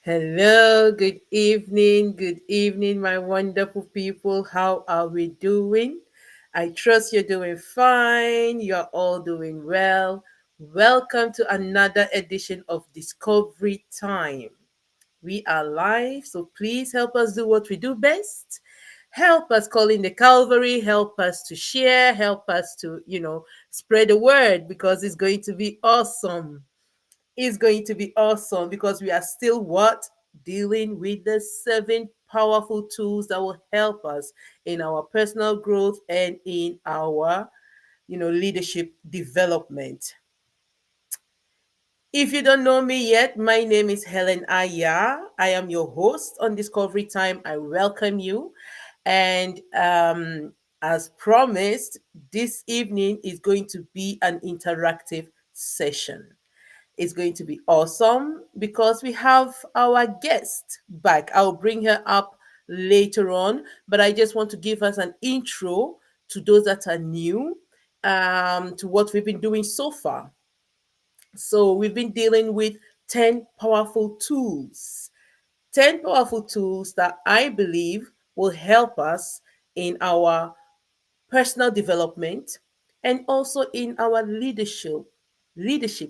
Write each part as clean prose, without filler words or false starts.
Hello, good evening, my wonderful people. How are we doing? I trust you're doing fine. You're all doing well. Welcome to another edition of Discovery Time. We are live, so please help us do what we do best. Help us call in the Calvary, help us to share, help us to, spread the word because it's going to be awesome. Is going to be awesome because we are still what? Dealing with the seven powerful tools that will help us in our personal growth and in our, leadership development. If you don't know me yet, my name is Helen Aya. I am your host on Discovery Time. I welcome you. And as promised, this evening is going to be an interactive session. It's going to be awesome because we have our guest back. I'll bring her up later on, but I just want to give us an intro to those that are new to what we've been doing so far. So, we've been dealing with 10 powerful tools, 10 powerful tools that I believe will help us in our personal development and also in our leadership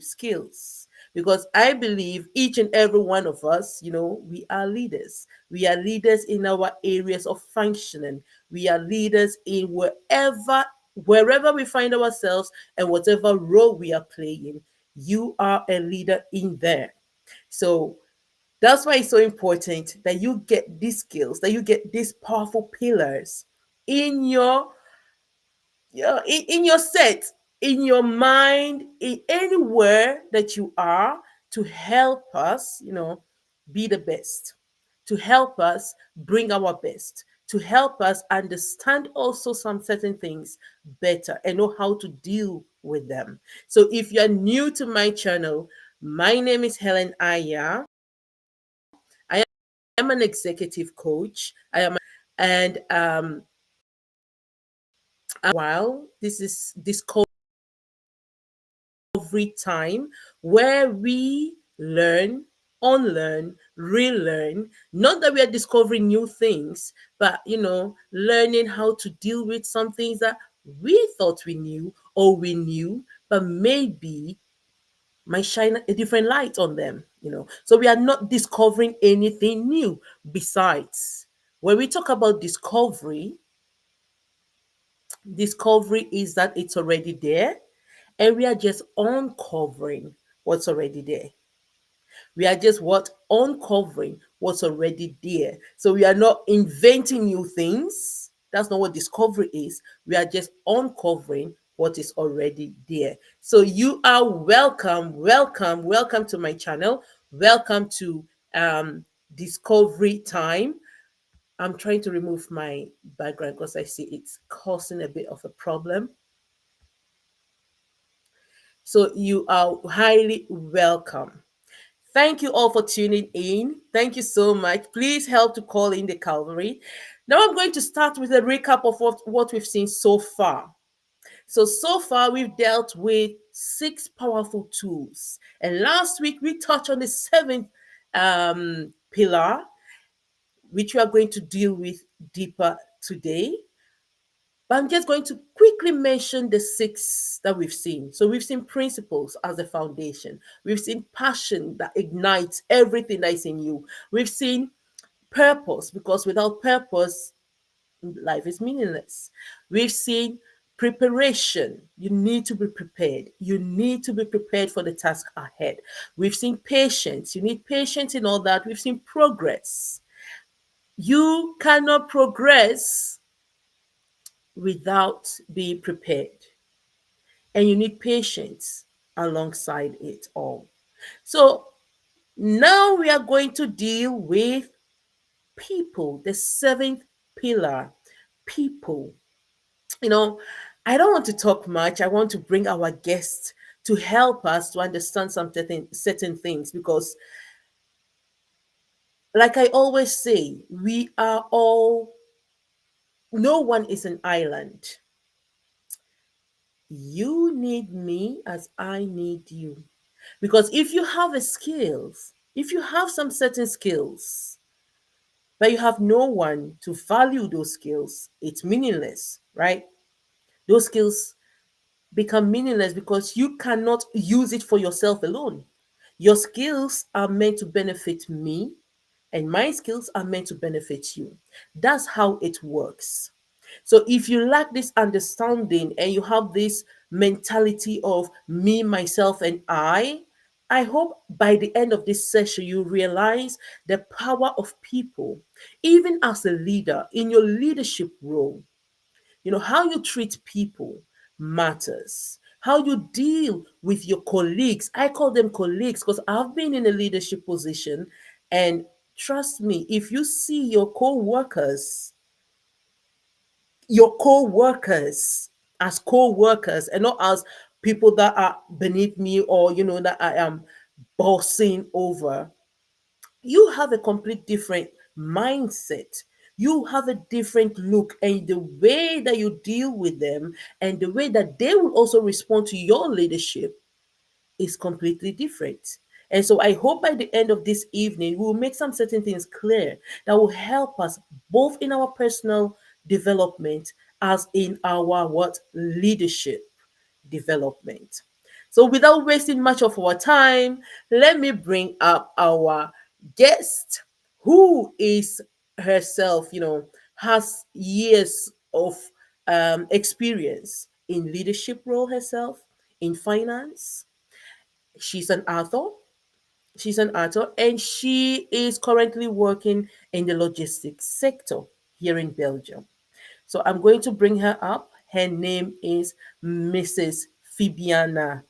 skills, because I believe each and every one of us, we are leaders. We are leaders in our areas of functioning. We are leaders in wherever we find ourselves and whatever role we are playing. You are a leader in there. So that's why it's so important that you get these skills, that you get these powerful pillars in your in your set, in your mind, in anywhere that you are, to help us, be the best, to help us bring our best, to help us understand also some certain things better and know how to deal with them. So if you're new to my channel, my name is Helen Aya. I am an executive coach. And while this is Discovery Time, where we learn, unlearn, relearn. Not that we are discovering new things, but learning how to deal with some things that we thought we knew or we knew, but maybe might shine a different light on them. So we are not discovering anything new. Besides, when we talk about discovery is that it's already there and we are just uncovering what's already there. We are just what? Uncovering what's already there. So we are not inventing new things. That's not what discovery is. We are just uncovering what is already there. So you are welcome to my channel. Welcome to Discovery Time. I'm trying to remove my background because I see it's causing a bit of a problem. So you are highly welcome. Thank you all for tuning in. Thank you so much. Please help to call in the Calvary. Now I'm going to start with a recap of what we've seen so far. So far we've dealt with six powerful tools. And last week we touched on the seventh pillar, which we are going to deal with deeper today. But I'm just going to quickly mention the six that we've seen. So we've seen principles as a foundation. We've seen passion that ignites everything that is in you. We've seen purpose, because without purpose, life is meaningless. We've seen preparation. You need to be prepared. You need to be prepared for the task ahead. We've seen patience. You need patience in all that. We've seen progress. You cannot progress without being prepared. And you need patience alongside it all. So now we are going to deal with people, the seventh pillar, people. You know, I don't want to talk much. I want to bring our guests to help us to understand some certain things, because, like I always say, no one is an island. You need me as I need you. Because if you have a skills, If you have some certain skills, but you have no one to value those skills, it's meaningless, right? Those skills become meaningless because you cannot use it for yourself alone. Your skills are meant to benefit me, and my skills are meant to benefit you. That's how it works. So if you lack this understanding and you have this mentality of me, myself, and I hope by the end of this session you realize the power of people, even as a leader in your leadership role. How you treat people matters. How you deal with your colleagues. I call them colleagues because I've been in a leadership position. And trust me, if you see your co-workers as co-workers and not as people that are beneath me, or that I am bossing over, you have a complete different mindset. You have a different look, and the way that you deal with them and the way that they will also respond to your leadership is completely different. And so I hope by the end of this evening, we will make some certain things clear that will help us both in our personal development as in our what leadership development. So without wasting much of our time, let me bring up our guest who is herself, has years of experience in leadership role herself, in finance. She's an author. And she is currently working in the logistics sector here in Belgium. So I'm going to bring her up. Her name is Mrs. Phibiana,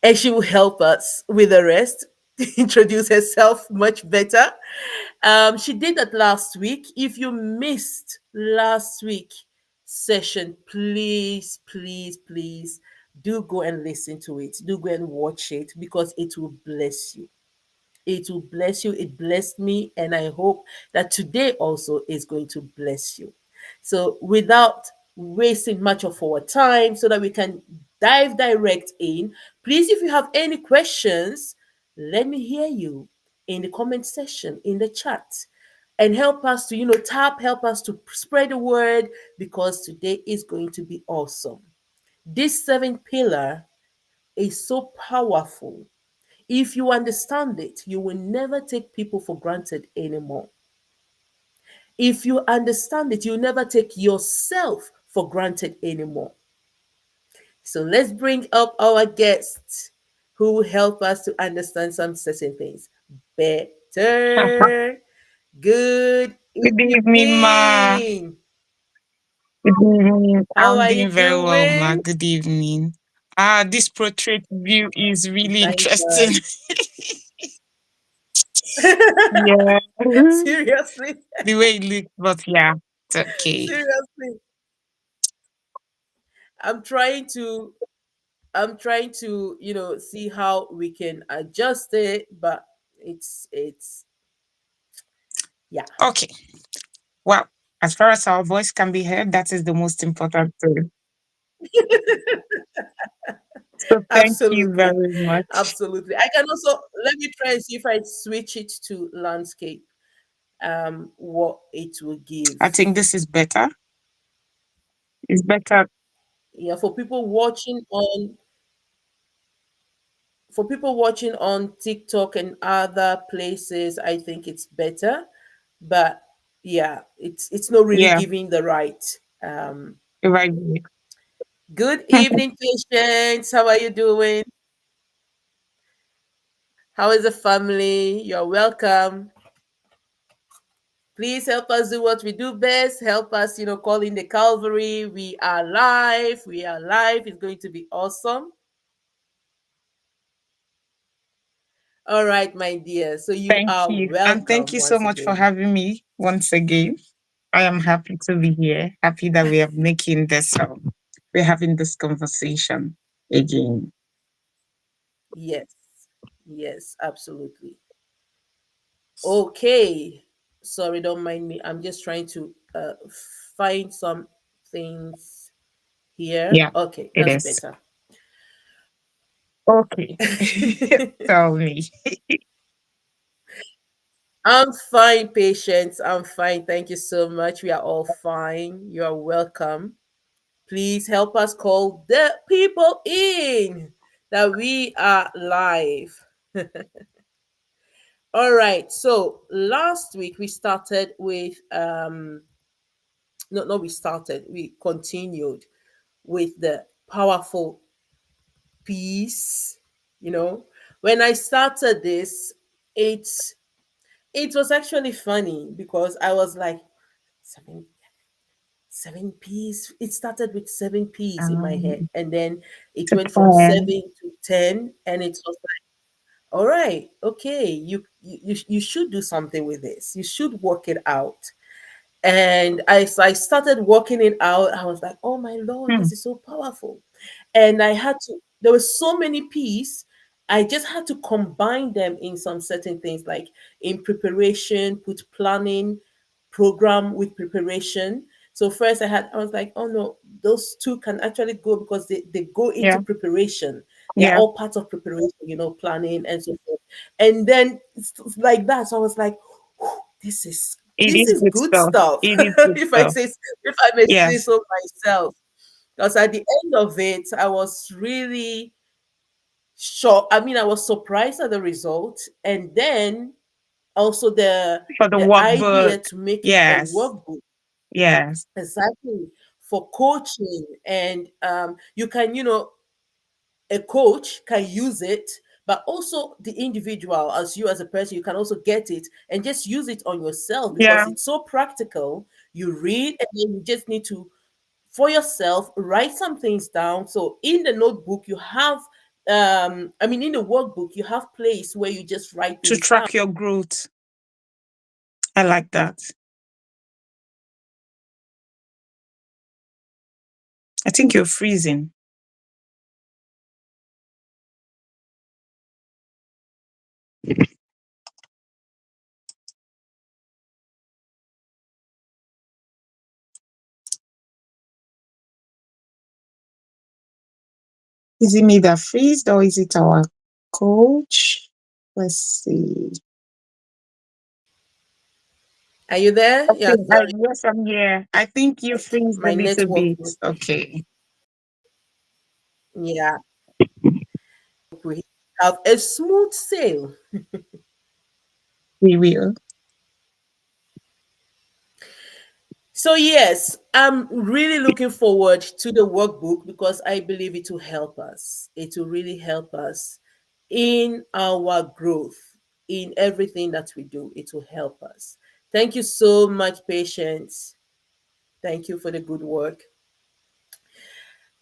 and she will help us with the rest. Introduce herself much better. She did that last week. If you missed last week session, please, please, please do go and listen to it. Do go and watch it because it will bless you. It will bless you. It blessed me, and I hope that today also is going to bless you. So, without wasting much of our time, so that we can dive direct in, please, if you have any questions, let me hear you in the comment section, in the chat, and help us to, help us to spread the word because today is going to be awesome. This seventh pillar is so powerful. If you understand it, you will never take people for granted anymore. If you understand it, you'll never take yourself for granted anymore. So let's bring up our guests who will help us to understand some certain things better. Good Good evening, Ma. evening. Good evening. How I'm are you doing very well, Ma. doing? Good evening. This portrait view is really Thank interesting. God. Yeah. Seriously, The way it looks, but yeah, it's okay. seriously. I'm trying to see how we can adjust it, but it's yeah. Okay. Well, as far as our voice can be heard, that is the most important thing. So thank you Absolutely. very much. Absolutely. I can also let me try and see if I switch it to landscape, what it will give. I think this is better. It's better. Yeah, for people watching on TikTok and other places, I think it's better. But yeah, it's not really Yeah, giving the right. Um, right. Good evening, patients. How are you doing? How is the family? You're welcome. Please help us do what we do best. Help us, call in the Calvary. We are live. We are live. It's going to be awesome. All right, my dear. So you Thank are you. And thank welcome you so once much for again. having me once again. I am happy to be here. Happy that we are making this, we're having this conversation again. Yes. Yes, absolutely. Okay. Sorry, don't mind me. I'm just trying to find some things here. Yeah, Okay, it that's is. better. Okay. Tell me. I'm fine, patience. I'm fine. Thank you so much. We are all fine. You are welcome. Please help us call the people in that we are live. All right. So last week we started with no, we started. We continued with the powerful peace. You know, when I started this, it's it was actually funny because I was like, seven seven P's. It started with seven P's in my head, Um, and then it to went from plan. 7 to 10, and it was like, all right, okay, you should do something with this. You should work it out. And as I started working it out, I was like, oh my Lord, Hmm. this is so powerful. And I had to, there were so many pieces. I just had to combine them in some certain things, like in preparation, put planning, program with preparation. So first I was like, oh no, those two can actually go because they go into Yeah. preparation. They are Yeah. all parts of preparation, planning and so forth. And then it's like that. So I was like, "Whew, It this is is good good stuff. stuff. It is good stuff. If I may say Yes. so myself. Because at the end of it, I was really shocked. I mean, I was surprised at the result. And then also For the the workbook. idea to make it a Yes. workbook, Yes. exactly, for coaching. And you can, a coach can use it, but also the individual, as you as a person, you can also get it and just use it on yourself because Yeah. it's so practical. You read and then you just need to, for yourself, write some things down. So in the notebook, you have, in the workbook, you have place where you just write To things down. track your growth. I like that. I think you're freezing. Is it me that freezed or is it our coach? Let's see. Are you there? Yeah, Okay, sorry. yes, I'm here. I think you freezed a My little network. bit. Okay, Yeah, we have a smooth sail. we will. So yes, I'm really looking forward to the workbook because I believe it will help us. It will really help us in our growth, in everything that we do. It will help us. Thank you so much, Patience. Thank you for the good work.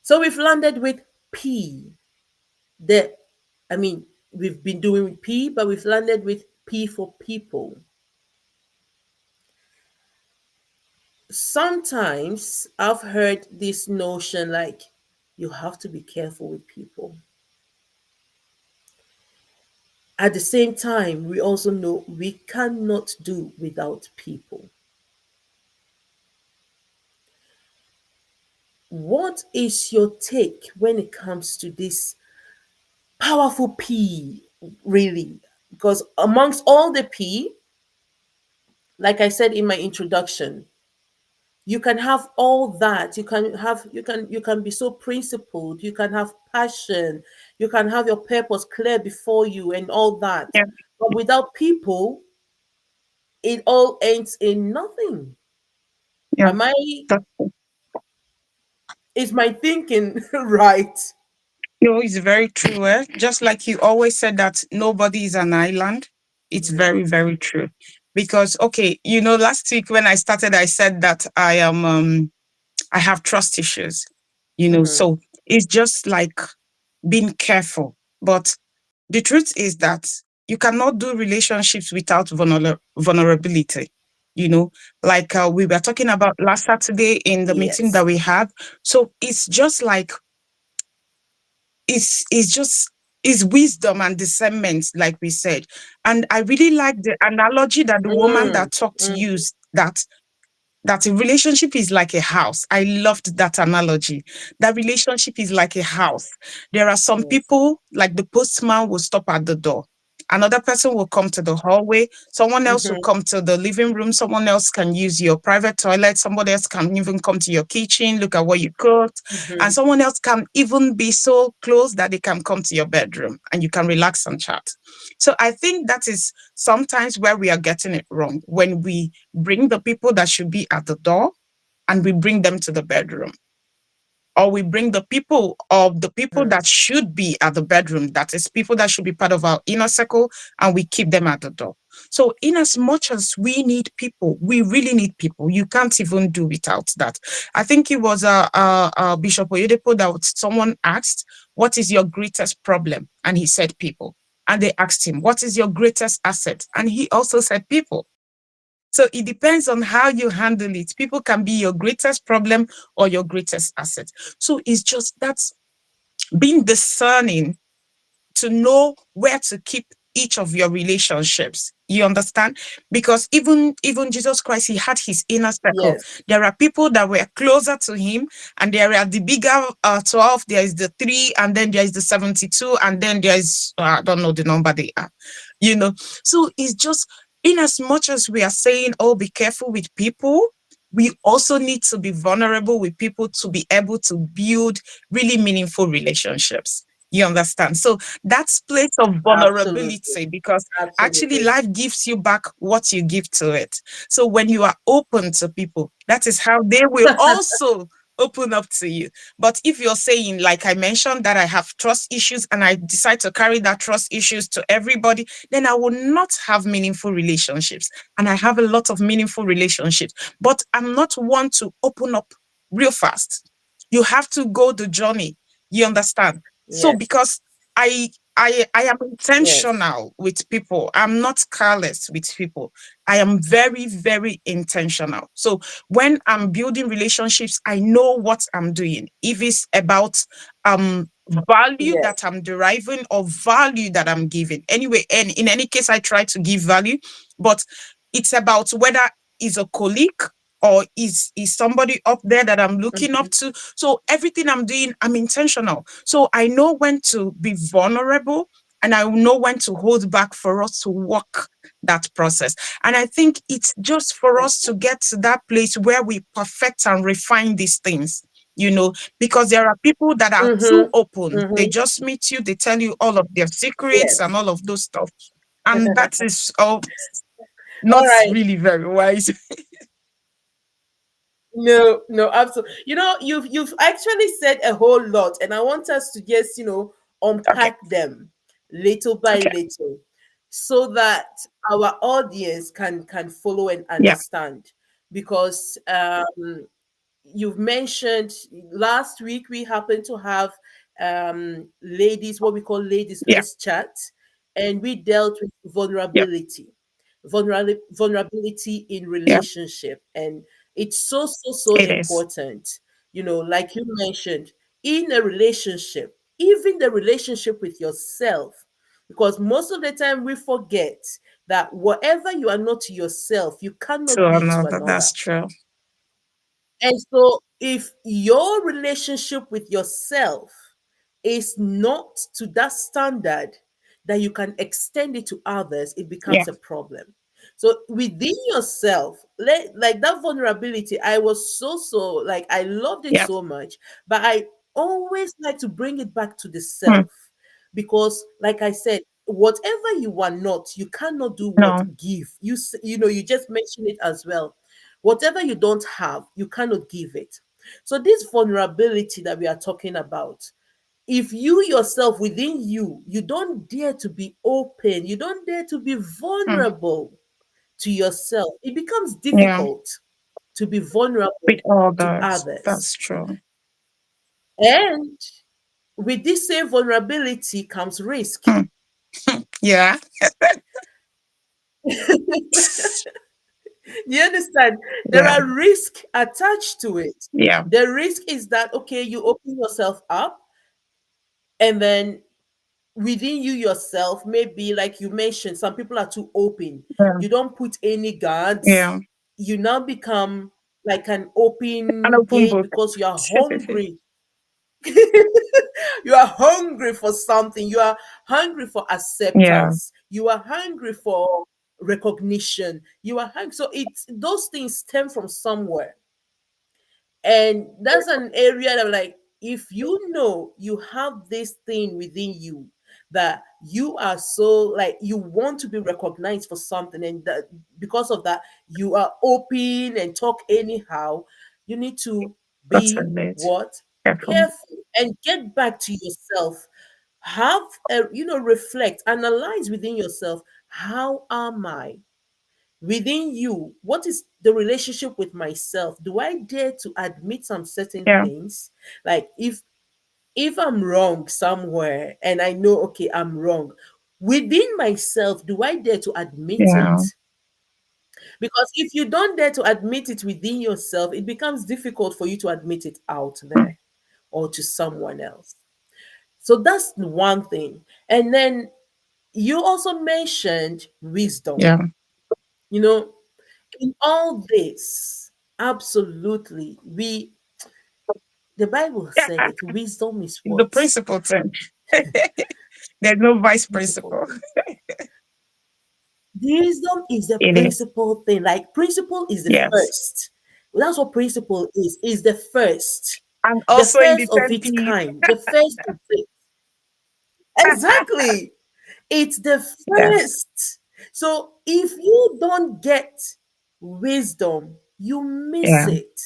So we've landed with P. The, we've been doing with P, but we've landed with P for people. Sometimes I've heard this notion like you have to be careful with people. At the same time, we also know we cannot do without people. What is your take when it comes to this powerful P, really? Because amongst all the P, like I said in my introduction, you can have all that. You can be so principled, you can have passion, you can have your purpose clear before you and all that. Yeah, But without people, it all ends in nothing. yeah. Am I That, is my thinking right? it's very true. Just like you always said that nobody is an island. It's very, very true. Because okay, last week when I started, I said that I have trust issues. Mm-hmm. So it's just like being careful. But the truth is that you cannot do relationships without vulnerability. You know, like we were talking about last Saturday in the meeting Yes. that we had. So it's just like it's just it's wisdom and discernment, like we said. And I really like the analogy that the woman Mm, that talked mm, used, that a relationship is like a house. I loved that analogy. That relationship is like a house. There are some yes. people, like the postman will stop at the door. Another person will come to the hallway. Someone else will Mm-hmm. come to the living room. Someone else can use your private toilet. Somebody else can even come to your kitchen, look at what you cooked. And Mm-hmm. someone else can even be so close that they can come to your bedroom and you can relax and chat. So I think that is sometimes where we are getting it wrong, when we bring the people that should be at the door and we bring them to the bedroom, or we bring the people that should be at the bedroom, that is people that should be part of our inner circle, and we keep them at the door. So in as much as we need people, we really need people. You can't even do without that. I think it was Bishop Oyedepo that someone asked, what is your greatest problem? And he said people. And they asked him, what is your greatest asset? And he also said people. So it depends on how you handle it. People can be your greatest problem or your greatest asset. So it's just that's being discerning to know where to keep each of your relationships. You understand? Because even Jesus Christ, he had his inner circle. Yes. There are people that were closer to him, and there are the bigger 12, there is the 3, and then there is the 72, and then there is I don't know the number they are. You know, so it's just, in as much as we are saying, oh, be careful with people, we also need to be vulnerable with people to be able to build really meaningful relationships. You understand? So that's place of Absolutely. vulnerability, because actually Absolutely. life gives you back what you give to it. So when you are open to people, that is how they will also open up to you. But if you're saying, like I mentioned, that I have trust issues and I decide to carry that trust issues to everybody, then I will not have meaningful relationships. And I have a lot of meaningful relationships, but I'm not one to open up real fast. You have to go the journey. You understand? So Yes. because I I am Yes. intentional with people. I'm not careless with people. I am very, very intentional. So when I'm building relationships, I know what I'm doing. If it's about value Yes. that I'm deriving or value that I'm giving. Anyway, and in any case, I try to give value, but it's about whether is a colleague or is somebody up there that I'm looking up Mhm. to. So everything I'm doing, I'm intentional. So I know when to be vulnerable and I know when to hold back for us to walk that process. And I think it's just for us to get to that place where we perfect and refine these things, you know, because there are people that are too Mhm. open. They Mhm. just meet you, they tell you all of their secrets and Yes. all of those stuff. And that is All not right. really very wise. No, no, absolutely. You've actually said a whole lot, and I want us to just Okay. unpack them little by Okay. little, so that our audience can follow and Yeah. understand. Because you've mentioned last week we happened to have ladies, what we call ladies Yeah. let's chat, and we dealt with Yeah. vulnerability in Yeah. relationship, and it's so It is. important, like you mentioned, in a relationship, even the relationship with yourself, because most of the time we forget that whatever you are not to yourself, you cannot To be to another. another. That's true. And so, if your relationship with yourself is not to that standard that you can extend it to others, it Yeah. becomes a problem. So, within yourself, like that vulnerability, I was so like, I loved it Yeah. so much, but I always like to bring it back to the Hmm. self, because, like I said, whatever you are not, you cannot do what No. give. You just mentioned it as well. Whatever you don't have, you cannot give it. So this vulnerability that we are talking about, if you yourself, within you, you don't dare to be open, you don't dare to be Hmm. vulnerable to yourself, it becomes Yeah. difficult to be vulnerable With to others. others. That's true. And with this same vulnerability comes risk. Hmm. Yeah. You understand? There Yeah. are risks attached to it. Yeah. The risk is that, okay, you open yourself up, and then within you yourself, maybe like you mentioned, some people are too open. Yeah. You don't put any guards. Yeah. You now become like an An open open gate book. because you are hungry. You are hungry for something. You are hungry for Yeah. acceptance. You are hungry for recognition. You are hungry. So it's those things stem from somewhere. And that's an area that, like, if you know you have this thing within you that you are so, like, you want to be recognized for something, and that because of that you are open and talk anyhow, you need to That's be it. what? Careful. Careful and get back to yourself. Have a, reflect, analyze within yourself. How am I? Within you, what is the relationship with myself? Do I dare to admit some certain Yeah. things? Like, if I'm wrong somewhere and I know, okay, I'm wrong, within myself, do I dare to admit Yeah. it? Because if you don't dare to admit it within yourself, it becomes difficult for you to admit it out Mm. there or to someone else. So that's the one thing. And then you also mentioned wisdom. Yeah. You know, in all this, absolutely, the Bible said it. Wisdom is The what? principal thing. There's no vice Principle principal. thing. Wisdom is the It is. principal thing. Like, principle is the Yes. first. That's what principle is the first. And The also in the first of 10 its P's. kind. The first of it. Exactly. It's the Yeah. first. So if you don't get wisdom, you miss Yeah. it.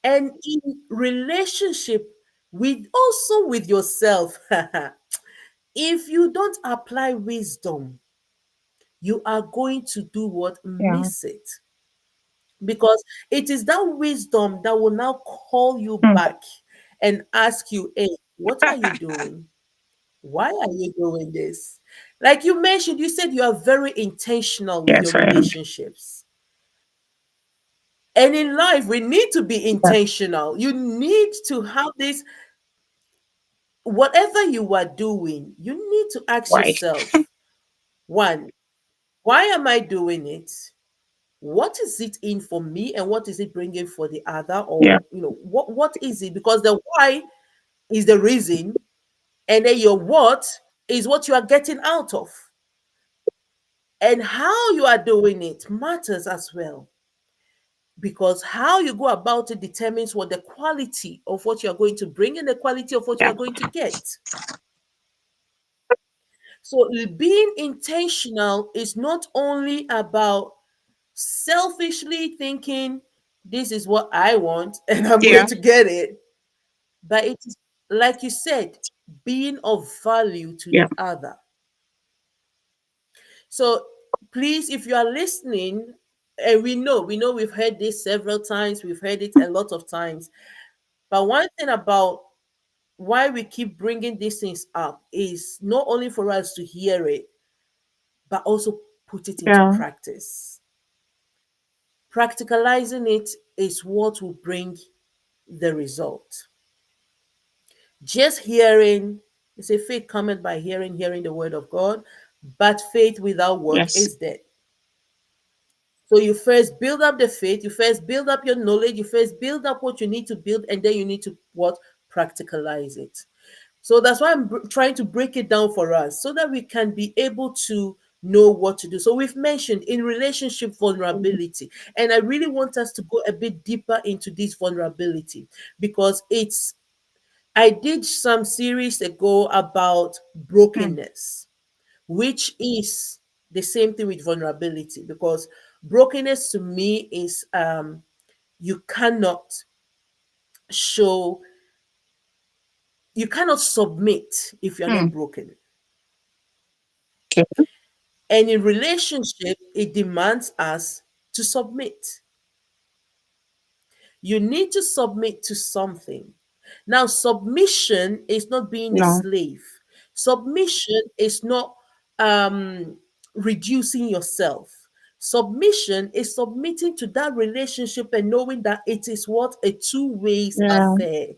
And in relationship, with also with yourself, if you don't apply wisdom, you are going to do what? Yeah. Miss it. Because it is that wisdom that will now call you Mm. back and ask you, hey, what are you doing? Why are you doing this? Like you mentioned, you said you are very intentional with your Yes, I am. relationships. And in life, we need to be Yeah. intentional. You need to have this. Whatever you are doing, you need to ask Why? yourself, one, why am I doing it? What is it in for me, and what is it bringing for the other? Yeah. Or, what is it? Because the why is the reason, and then your what is what you are getting out of. And how you are doing it matters as well, because how you go about it determines what the quality of what you are going to bring and the quality of what you Yeah. are going to get. So being intentional is not only about selfishly thinking, this is what I want and I'm going Yeah. to get it, but it is, like you said, being of value to Yeah. the other. So please, if you are listening, and we know we've heard this several times, we've heard it a lot of times, but one thing about why we keep bringing these things up is not only for us to hear it, but also put it into Yeah. practice. Practicalizing it is what will bring the result. Just hearing, you say faith cometh by hearing, hearing the word of God, but faith without work Yes. is dead. So you first build up the faith, you first build up your knowledge, you first build up what you need to build, and then you need to what? Practicalize it. So that's why I'm trying to break it down for us so that we can be able to know what to do. So we've mentioned in relationship vulnerability, and I really want us to go a bit deeper into this vulnerability, because it's, I did some series ago about Mm. brokenness, which is the same thing with vulnerability, because brokenness to me is, you cannot show, you cannot submit if you're not Mm. broken. Okay. And in relationship, it demands us to submit. You need to submit to something. Now, submission is not being a No. slave. Submission is not reducing yourself. Submission is submitting to that relationship and knowing that it is what? A two ways Yeah. affair.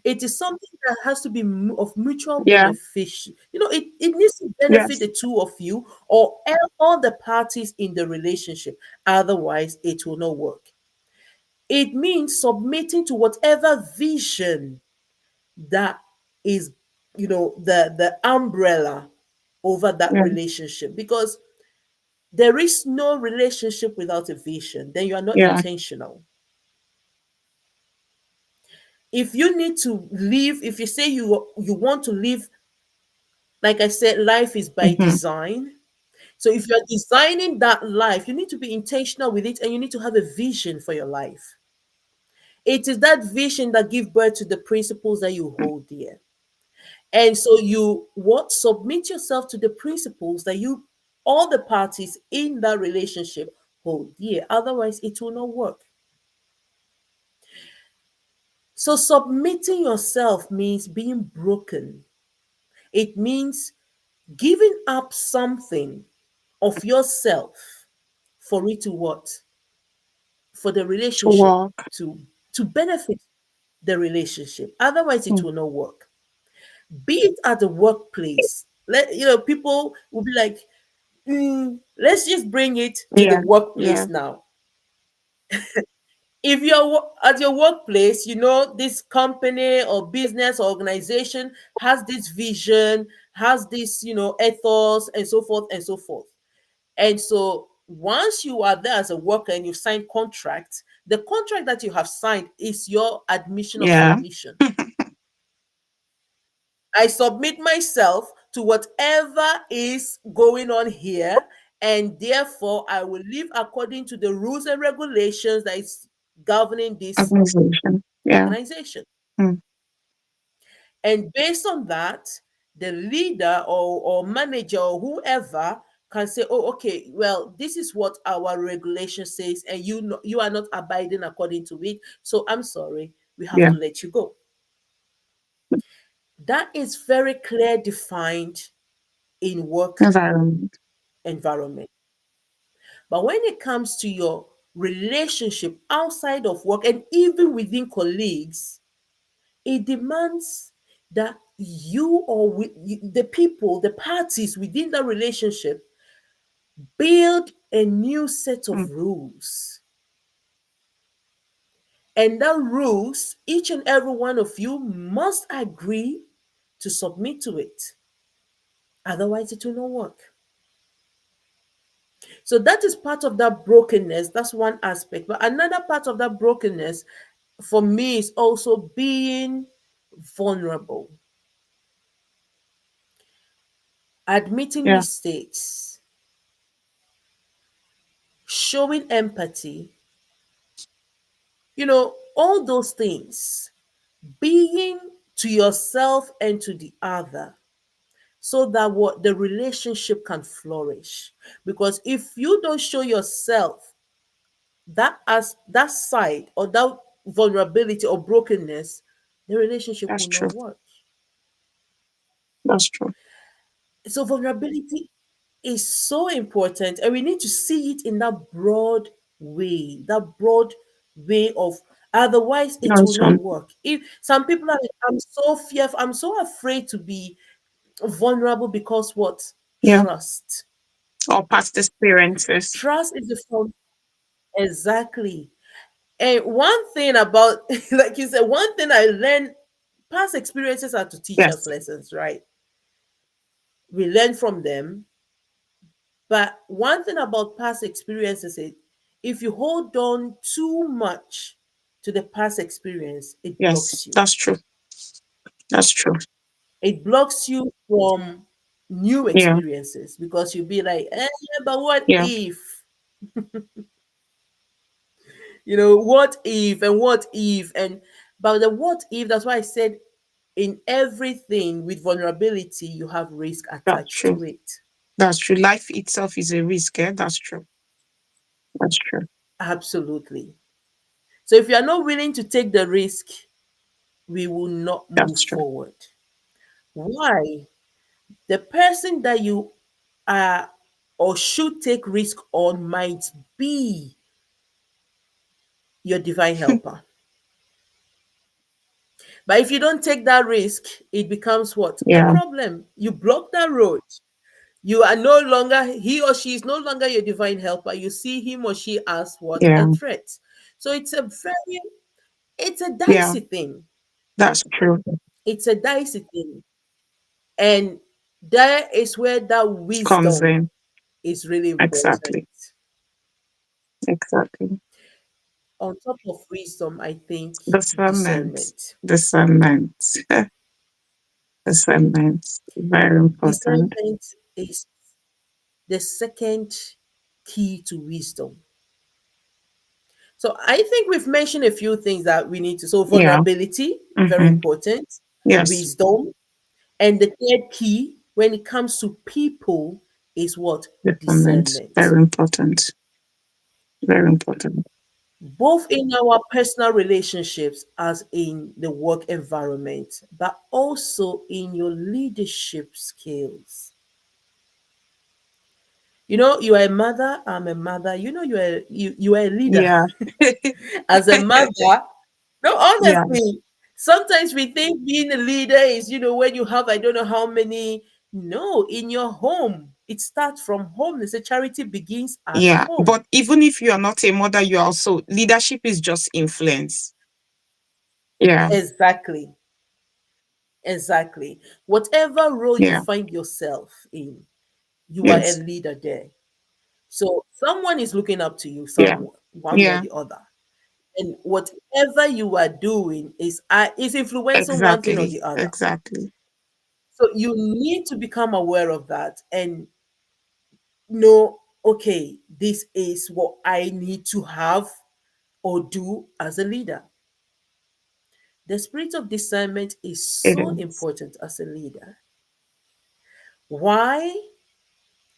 It is something that has to be of mutual Yeah. benefit. It needs to benefit Yes. the two of you, or all the parties in the relationship. Otherwise, it will not work. It means submitting to whatever vision that is, the umbrella. over that Yeah. relationship, because there is no relationship without a vision. Then you are not Yeah. intentional. If you need to live, if you say you want to live, like I said, life is by Mm-hmm. design. So if you're designing that life, you need to be intentional with it, and you need to have a vision for your life. It is that vision that give birth to the principles that you hold dear. And so you what submit yourself to the principles that you all the parties in that relationship hold dear. Otherwise, it will not work. So submitting yourself means being broken. It means giving up something of yourself for it to what? For the To relationship walk. to benefit the relationship. Otherwise, it Mm. will not work. Be it at the workplace. People will be like, let's just bring it to the Yeah. Yeah. workplace now. If you're at your workplace, this company or business or organization has this vision, has this, ethos, and so forth and so forth. And so once you are there as a worker and you sign contracts, the contract that you have signed is your admission of Yeah. submission. I submit myself to whatever is going on here, and therefore I will live according to the rules and regulations that is governing this Organization. Yeah. organization. Mm. And based on that, the leader or manager or whoever can say, oh, okay, well, this is what our regulation says, and you are not abiding according to it. So I'm sorry, we have Yeah. to let you go. That is very clear defined in work Environment. environment. But when it comes to your relationship outside of work and even within colleagues, it demands that the people, the parties within that relationship build a new set Mm. of rules. And that rules, each and every one of you must agree to submit to it. Otherwise, it will not work. So that is part of that brokenness. That's one aspect. But another part of that brokenness for me is also being vulnerable, admitting Yeah. mistakes, showing empathy, all those things, being to yourself and to the other, so that what the relationship can flourish. Because if you don't show yourself that side or that vulnerability or brokenness, the relationship That's will true. not work. That's true. So vulnerability is so important, and we need to see it in that broad way of, otherwise it will Nice not one. work. If some people are like, I'm so fearful, I'm so afraid to be vulnerable, because what? Yeah. Trust. Or past experiences. Trust is the phone. Exactly. And one thing about like you said, one thing I learned, past experiences are to teach us Yes. lessons, right? We learn from them. But one thing about past experiences is, if you hold on too much to the past experience, it Yes. blocks you. That's true. That's true. It blocks you from new Yeah. experiences, because you'll be like, but what Yeah. if? What if and what if? And but the what if, that's why I said in everything with vulnerability, you have risk That's attached true. to it. That's true. Life itself is a risk. Eh? That's true. That's true. Absolutely. So if you are not willing to take the risk, we will not move That's true. forward. Why? The person that you are or should take risk on might be your divine helper. But if you don't take that risk, it becomes what? A Yeah. problem. You block that road. You are no longer, he or she is no longer your divine helper. You see him or she as what? A Yeah. threat. So it's a Yeah. dicey thing. That's true. It's a dicey thing. And There is where that Comes wisdom in. is really important. Exactly. Exactly. On top of wisdom, I think Discernment. discernment. Discernment. Discernment. Very important. Discernment is the second key to wisdom. So I think we've mentioned a few things that we need to. So Yeah. vulnerability, very Mm-hmm. important. Yes. Wisdom. And the third key when it comes to people is what? Discernment. Discernment. Very important. Very important. Both in our personal relationships as in the work environment, but also in your leadership skills. You know, you are a mother, I'm a mother. You know, you are a leader. Yeah. As a mother, no, Yeah. honestly, sometimes we think being a leader is, when you have I don't know how many. No, in your home, it starts from home. They say charity begins at Yeah. home. But even if you are not a mother, you are also leadership is just influence. Yeah. Exactly. Exactly. Whatever role you Yeah. find yourself in, you are a Yes. leader there. So someone is looking up to you, Yeah. someone, one way or Yeah. the other. And whatever you are doing is influencing one thing or Exactly. the other. Exactly. So you need to become aware of that and know, okay, this is what I need to have or do as a leader. The spirit of discernment is It so is. important as a leader. Why?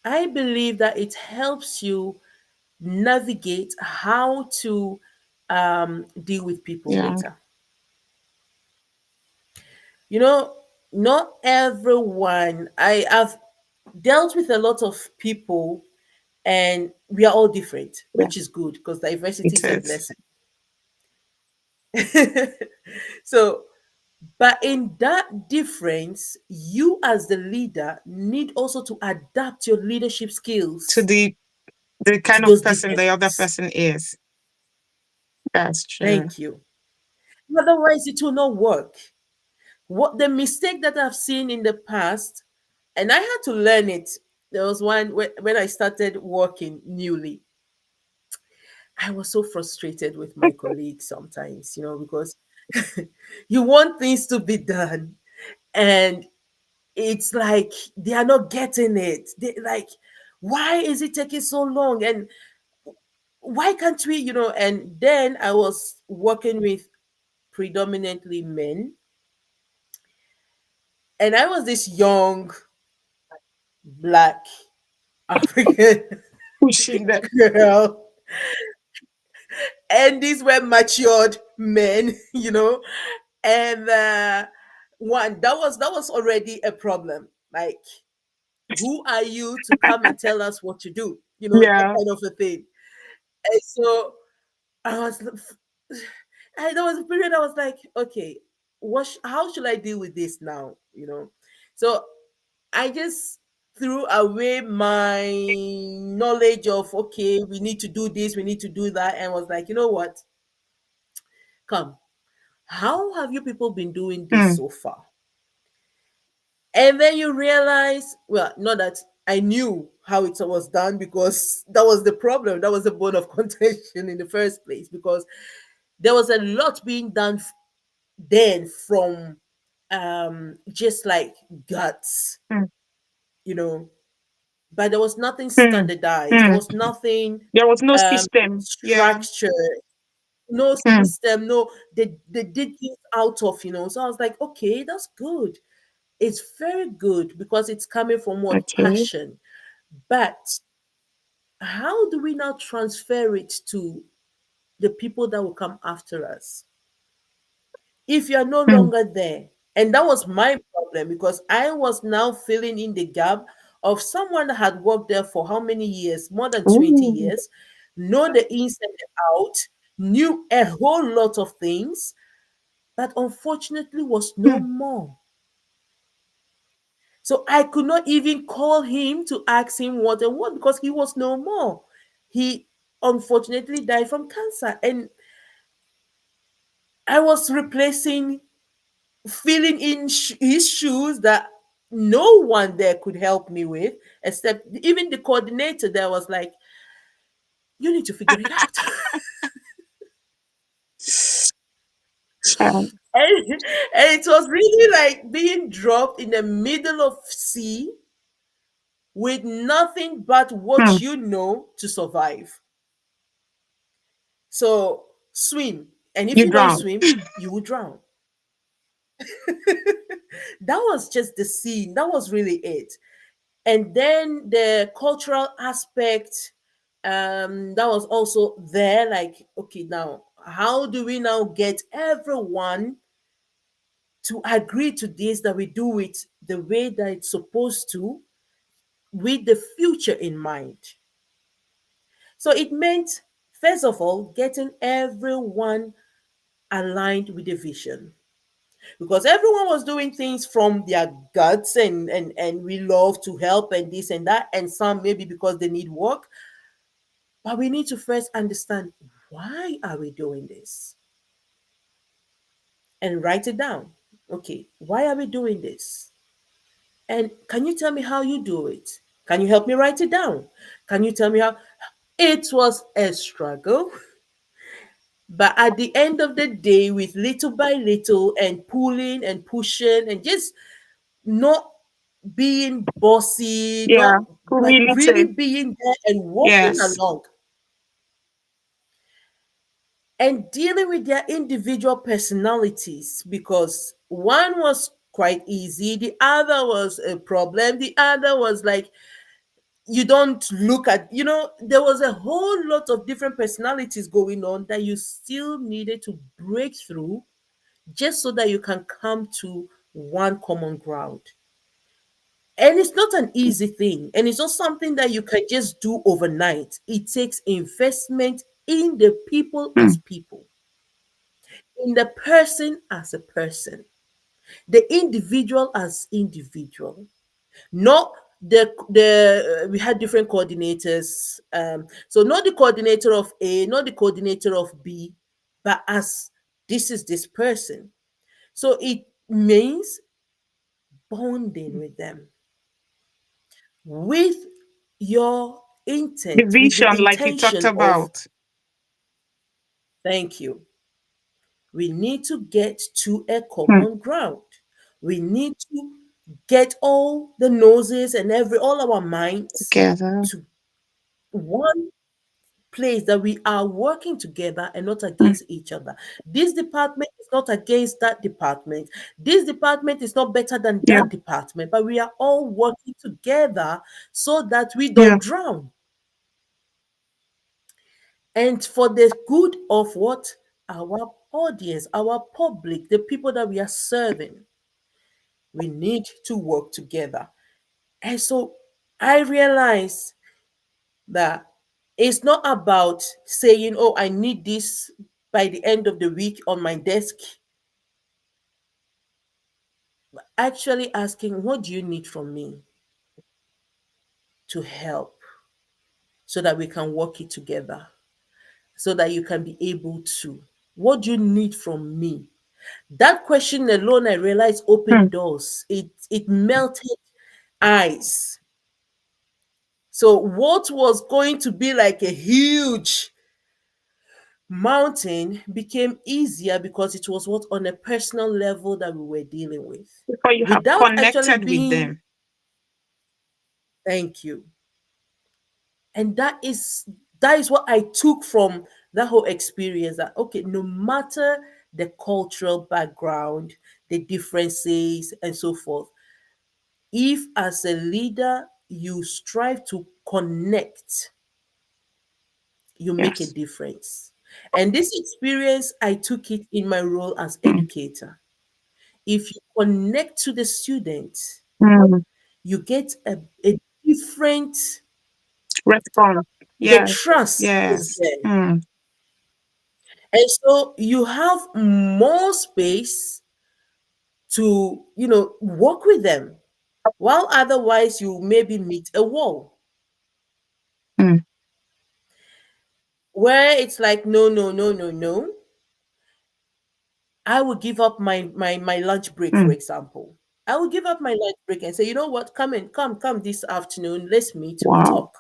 I believe that it helps you navigate how to deal with people Yeah. better. You know, not everyone, I have dealt with a lot of people and we are all different, Yeah. which is good because diversity It is a is. blessing. So, but in that difference, you as the leader need also to adapt your leadership To skills the to kind of those person the other differences. person is. That's true. Thank you. Otherwise, it will not work. What the mistake that I've seen in the past, and I had to learn it. There was one when I started working newly. I was so frustrated with my colleagues sometimes, because you want things to be done, and it's like they are not getting it. They like, why is it taking so long? And why can't we, And then I was working with predominantly men, and I was this young black African Pushing them. girl, and these were matured men, and one that was already a problem. Like, who are you to come and tell us what to do? That Yeah. kind of a thing. And so I was, and there was a period I was like, okay, how should I deal with this now? So I just threw away my knowledge of, okay, we need to do this, we need to do that, and was like, you know what? Come, how have you people been doing this Hmm. so far? And then you realize, well, not that I knew how it was done because that was the problem. That was the bone of contention in the first place because there was a lot being done then from just like guts, Hmm. you know, but there was nothing Hmm. standardized. There Hmm. was nothing There was no um system. Yeah. structured, no Hmm. system, no, they did things out of, So I was like, okay, that's good. It's very good because it's coming from what? Okay. Passion. But how do we now transfer it to the people that will come after us? If you're no Hmm. longer there. And that was my problem because I was now filling in the gap of someone that had worked there for how many years? More than 20 Ooh. years, know the ins and the out, knew a whole lot of things, but unfortunately was no Hmm. more. So I could not even call him to ask him what and what because he was no more. He unfortunately died from cancer. And I was replacing, filling in his shoes that no one there could help me with, except even the coordinator there was like, you need to figure it out. Um, And it was really like being dropped in the middle of sea with nothing but what hmm, you know to survive. So swim. And if you you don't drown. swim, you will drown. That was just the scene. That was really it. And then the cultural aspect, that was also there. Like, okay, now how do we now get everyone to agree to this, that we do it the way that it's supposed to, with the future in mind? So it meant, first of all, getting everyone aligned with the vision, because everyone was doing things from their guts, and we love to help and this and that, and some maybe because they need work. But we need to first understand, why are we doing this, and write it down. Okay, why are we doing this? And can you tell me how you do it? Can you help me write it down? Can you tell me how? It was a struggle, but at the end of the day, with little by little and pulling and pushing and just not being bossy, Yeah, not, but really humility. being there and walking Yes. along and dealing with their individual personalities, because one was quite easy, the other was a problem, the other was like, you don't look at, there was a whole lot of different personalities going on that you still needed to break through, just so that you can come to one common ground. And it's not an easy thing, and it's not something that you can just do overnight. It takes investment in the people Hmm. as people, in the person as a person, the individual as individual. Not the we had different coordinators, so not the coordinator of A, not the coordinator of B, but as, this is this person. So it means bonding with them, with your The intent, with the vision, like you talked intention of, about. thank you. We need to get to a Hmm. common ground. We need to get all the noses and all our minds Together. to one place, that we are working together and not Hmm. against each other. This department is not against that department. This department is not better than Yeah. that department, but we are all working together so that we Yeah. don't drown. And for the good of what? Our audience, our public, the people that we are serving, we need to work together. And so I realize that it's not about saying, oh, I need this by the end of the week on my desk. Actually asking, what do you need from me to help, so that we can work it together, so that you can be able to? What do you need from me? That question alone, I realized, Hmm. opened doors. It melted ice. So what was going to be like a huge mountain became easier, because it was what, on a personal level, that we were dealing with, Before you have without actually connected with being, them. thank you. And that is what I took from that whole experience, that okay, no matter the cultural background, the differences and so forth, if as a leader you strive to connect, you make a Yes. difference. And this experience, I took it in my role as Hmm. educator. If you connect to the student, Hmm. you get a different, Response. the Yes. trust is Yes. there. Hmm. And so you have more space to, work with them. While otherwise you maybe meet a wall, Hmm. where it's like, no, no, no, no, no. I would give up my lunch break, for Hmm. example. I will give up my lunch break and say, you know what, come in, come this afternoon, let's meet, we Wow. talk.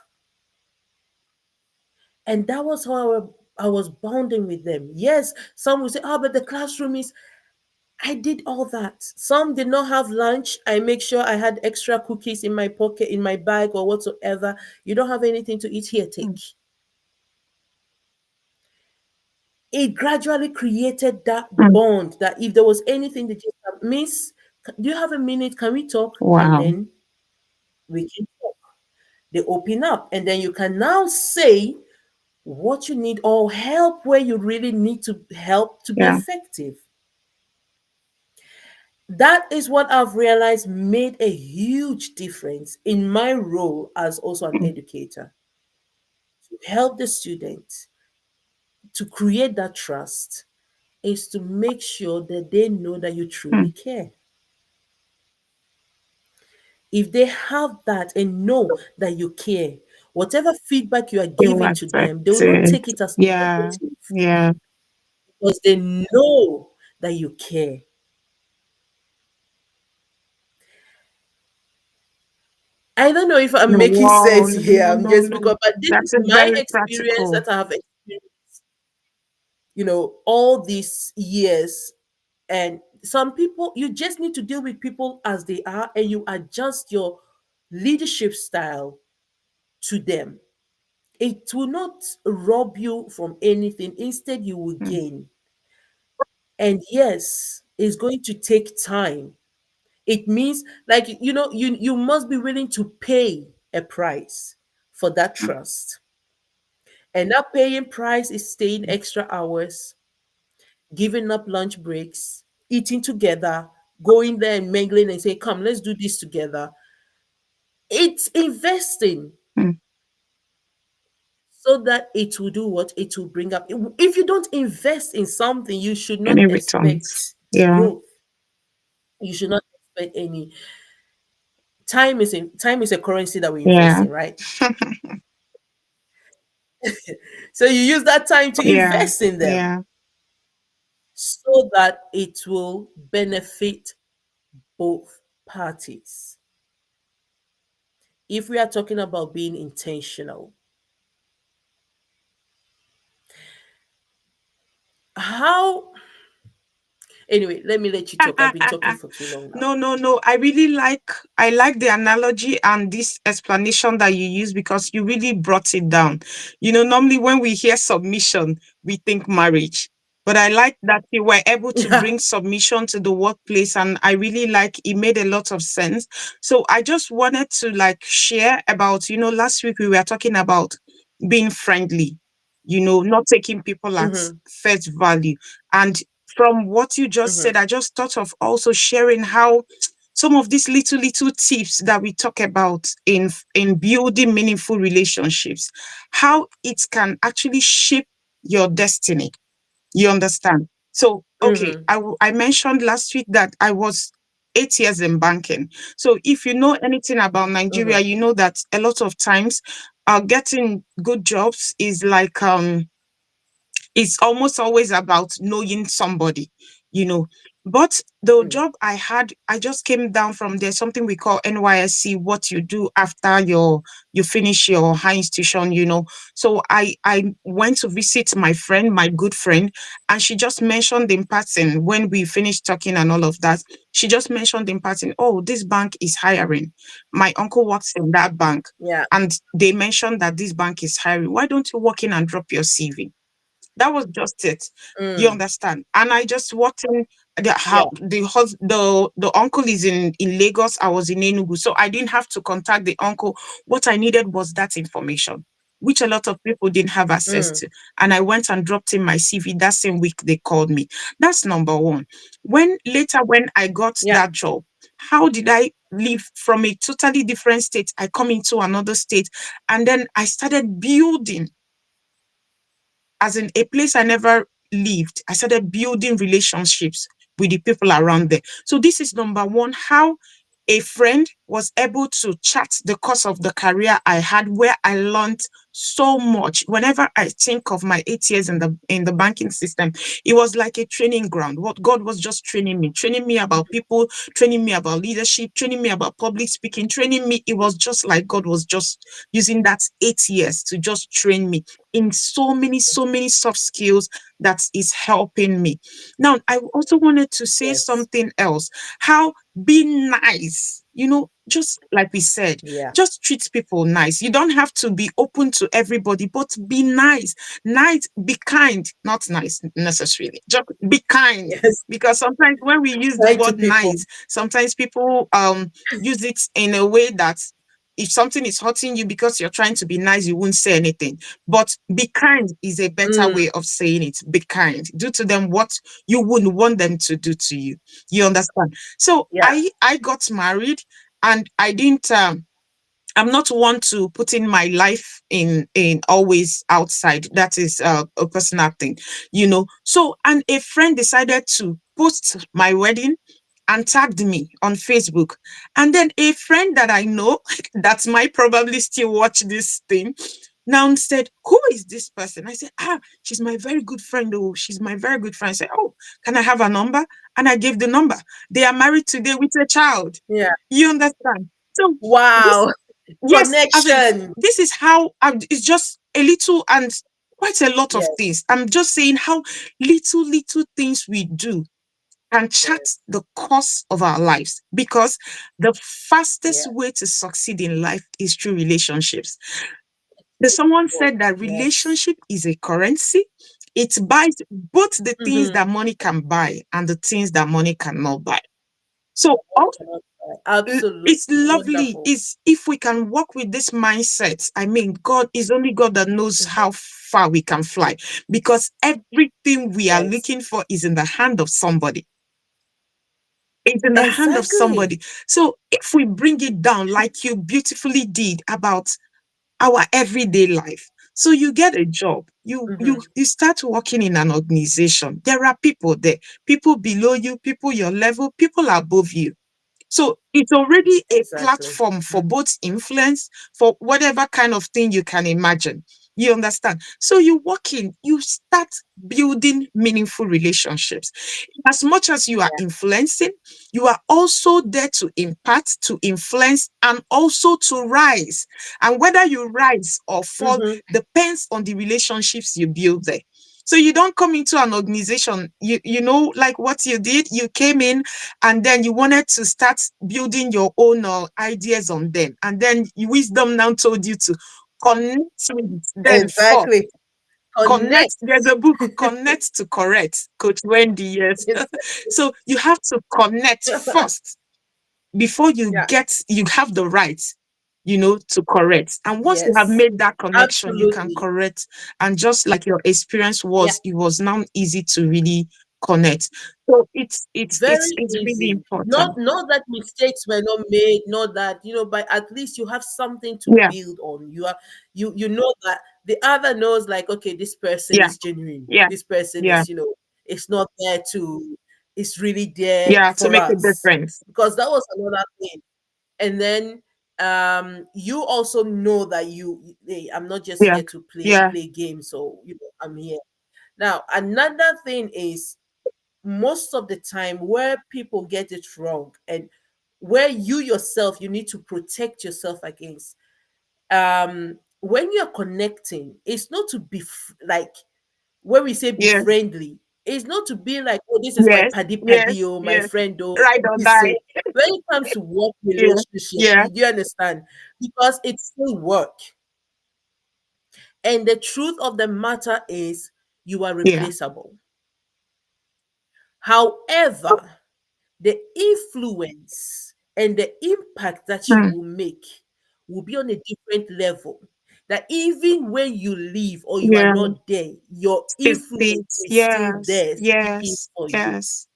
And that was how I was bonding with them. Yes, some will say, oh, but the classroom is, I did all that. Some did not have lunch. I make sure I had extra cookies in my pocket, in my bag, or whatsoever. You don't have anything to eat here, take. Mm. It gradually created that Mm. bond that if there was anything that just miss, do you have a minute? Can we talk? And Wow. then we can talk. They open up, and then you can now say what you need or help where you really need to help to be Yeah. effective. That is what I've realized made a huge difference in my role as also an Mm. educator, to help the students to create that trust is to make sure that they know that you truly Mm. care. If they have that and know that you care, whatever feedback you are You giving to accept them, they will not it. take it as Yeah. negative Yeah. because they know that you care. I don't know if I'm No, making wow. sense No, here. no, I'm no, just no. because, but this That is is my very experience practical. that I have experienced, all these years. And some people, you just need to deal with people as they are and you adjust your leadership style to them. It will not rob you from anything. Instead, you will Mm. gain. And yes, it's going to take time. It means, like, you must be willing to pay a price for that Mm. trust. And that paying price is staying extra hours, giving up lunch breaks, eating together, going there and mingling and say, come, let's do this together. It's investing Mm. so that it will do what it will bring up. If you don't invest in something, you should not Any returns? expect Yeah. growth. You should not expect any. Time is a currency that we invest Yeah. in, right? So you use that time to Yeah. invest in them Yeah. so that it will benefit both parties. If we are talking about being intentional, how anyway, let me let you talk. I've been talking for too long now. No, no, no. I like the analogy and this explanation that you use because you really brought it down. Normally when we hear submission, we think marriage. But I like that you were able to bring submission to the workplace, and I really like it made a lot of sense. So I just wanted to like share about, last week we were talking about being friendly, not taking people at Mm-hmm, face value. And from what you just mm-hmm, said, I just thought of also sharing how some of these little tips that we talk about in building meaningful relationships, how it can actually shape your destiny. You understand? So, okay, mm-hmm, I mentioned last week that I was 8 years in banking. So, if you know anything about Nigeria, mm-hmm, you know that a lot of times, getting good jobs is like it's almost always about knowing somebody, you know. But the mm-hmm. job I had, I just came down from there, something we call NYSC, what you do after you finish your high institution. So I went to visit my friend, my good friend, and she just mentioned in passing when we finished talking and all of that. She just mentioned in passing, oh, this bank is hiring. My uncle works in that bank. Yeah. And they mentioned that this bank is hiring. Why don't you walk in and drop your CV? That was just it. You Mm, understand? And I just walked in. The yeah. how the uncle is in Lagos. I was in Enugu, so I didn't have to contact the uncle. What I needed was that information, which a lot of people didn't have access Mm, to. And I went and dropped in my CV that same week. They called me. That's number one. When I got yeah. that job, how did I leave from a totally different state? I come into another state, and then I started building as in a place I never lived. I started building relationships with the people around there. So this is number one, how a friend was able to chart the course of the career I had, where I learned so much. Whenever I think of my 8 years in the banking system, it was like a training ground. What God was just training me about people, training me about leadership, training me about public speaking, training me. It was just like God was just using that 8 years to just train me in so many soft skills that is helping me. Now, I also wanted to say Yes. something else. How be nice, just like we said, Yeah. just treat people nice. You don't have to be open to everybody, but be nice. Nice, be kind, not nice necessarily. Just be kind. Yes. Because sometimes when we use the Kind to word people. nice, sometimes people use it in a way that if something is hurting you because you're trying to be nice, you won't say anything. But be kind is a better Mm, way of saying it. Be kind. Do to them what you wouldn't want them to do to you. You understand? So yeah. I got married, and I didn't I'm not one to put in my life in always outside. That is a personal thing, So, and a friend decided to post my wedding and tagged me on Facebook. And then a friend that I know that might probably still watch this thing now said, "Who is this person?" I said, she's my very good friend. Oh, she's my very good friend. I said, "Oh, can I have a number?" And I gave the number. They are married today with a child. Yeah. You understand? So this, Wow. yes, as in, Connection. this is how it's just a little and quite a lot of Yes. things. I'm just saying how little things we do can chart Yes. the course of our lives, because the fastest Yeah. way to succeed in life is through relationships. There's someone said that Yes. relationship is a currency. It buys both the things Mm-hmm. that money can buy and the things that money cannot buy. So it's Absolutely lovely wonderful. is if we can work with this mindset. I mean, God is only God that knows Mhm. how far we can fly, because everything we are Yes. looking for is in the hand of somebody. It's in the hand of Exactly. somebody. So if we bring it down like you beautifully did about our everyday life. So you get a job, Mm-hmm. you start working in an organization. There are people there, people below you, people your level, people above you. So it's already a Exactly. platform for Mhm. both influence, for whatever kind of thing you can imagine. You understand? So you walk in, you start building meaningful relationships. As much as you are Yeah. influencing, you are also there to impact, to influence, and also to rise. And whether you rise or fall Mm-hmm. depends on the relationships you build there. So you don't come into an organization, like what you did, you came in and then you wanted to start building your own ideas on them. And then wisdom now told you to connect with them first. Exactly. Connect. Connect. There's a book, Connect to Correct, Coach Wendy. Yes. Yes. So you have to connect first before Yeah. you have the right, to correct. And once you have Yes. made that connection, you can Absolutely. correct. And just like your experience Yeah. was, it was now easy to really connect. So Very it's really easy. important. Not that mistakes were not made, not that, but at least you have something to Yeah, build on. You know that the other knows, like, okay, this person yeah, is genuine. yeah, This person yeah, is, it's not there to it's really there yeah, to for make a us. difference. Because that was another thing. And then you also know that hey, I'm not just Yeah, here to yeah, play games, so I'm here. Now, another thing is, most of the time where people get it wrong, and where you yourself, you need to protect yourself against, when you're connecting, it's not to be like, when we say be yeah, friendly, it's not to be like, oh, this is my yes, paddy yes, paddy, oh, my yes. friend, oh, Ride or this. die. So when it comes to work Yeah, relationship, yeah, you do understand, because it's still work. And the truth of the matter is, you are yeah, replaceable. However, the influence and the impact that you mm, will make will be on a different level. That even when you leave or you are yeah. not there, your It influence fits. is still Yes, there, speaking yes, for you. yes.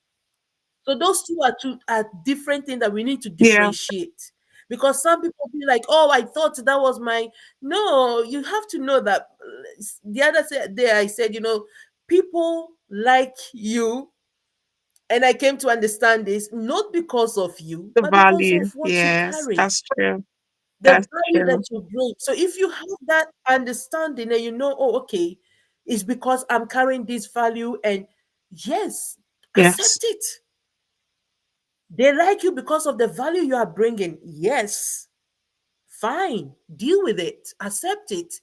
So those two are different things that we need to Yeah, differentiate. Because some people be like, "Oh, I thought that was my." No, you have to know that. The other day I said, people like you And I came to understand this not because of you, The but because value. of what you Yes, carry, that's true. the That's value that true. you bring. So if you have that understanding and you know, oh, okay, it's because I'm carrying this value, and yes, Yes. accept it. They like you because of the value you are bringing. Yes, fine, deal with it, accept it.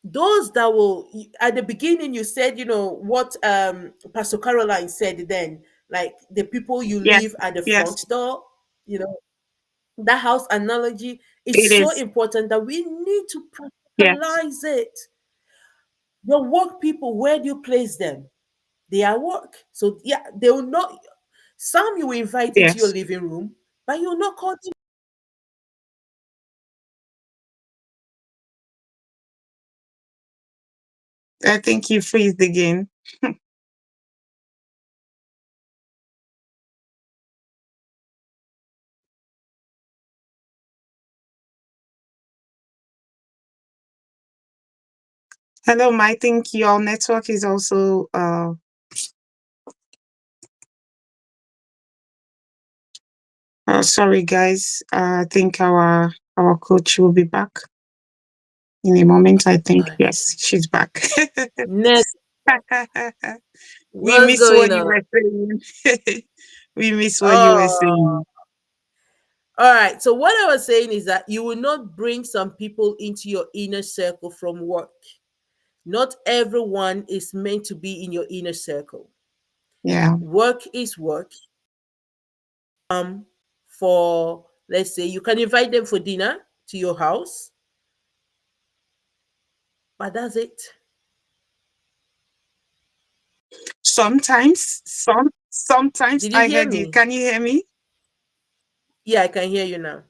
Those that will, at the beginning you said, what Pastor Caroline said then, like the people you Yes. leave at the Yes. front door, you know, that house analogy is It so is. important that we need to Yes. practicalize it. Your work people, where do you place them? They are work. So yeah, they will not, some you will invite into your Yes. living room, but you will not call them. I think you freezed again. Hello, Ma. I think your network is also sorry guys. I think our coach will be back in a moment. I think All right. yes, she's back. Next, We what's miss going what you on? were saying. We miss what you were Oh, saying. all right. So what I was saying is that you will not bring some people into your inner circle from work. Not everyone is meant to be in your inner circle. Yeah. Work is work. For, let's say, you can invite them for dinner to your house, but that's it. Sometimes Did you I hear heard you. me? Can you hear me? Yeah, I can hear you now.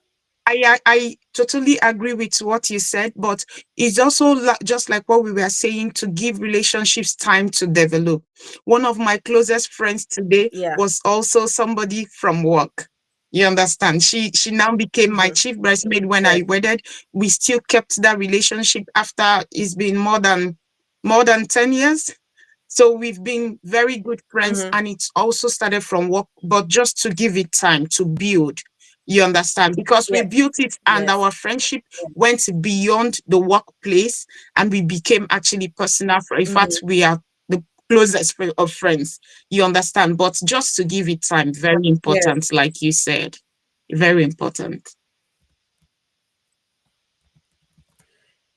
I totally agree with what you said, but it's also just like what we were saying, to give relationships time to develop. One of my closest friends today Yeah. was also somebody from work. You understand? She now became my Mm-hmm. chief bridesmaid when Yes. I wedded. We still kept that relationship after it's been more than 10 years. So we've been very good friends, Mm-hmm. and it's also started from work, but just to give it time to build. You understand? Because we Yes. built it and Yes. our friendship went beyond the workplace, and we became actually personal. In fact, Mm-hmm. we are the closest of friends. You understand? But just to give it time, very Yes. important, like you said. Very important.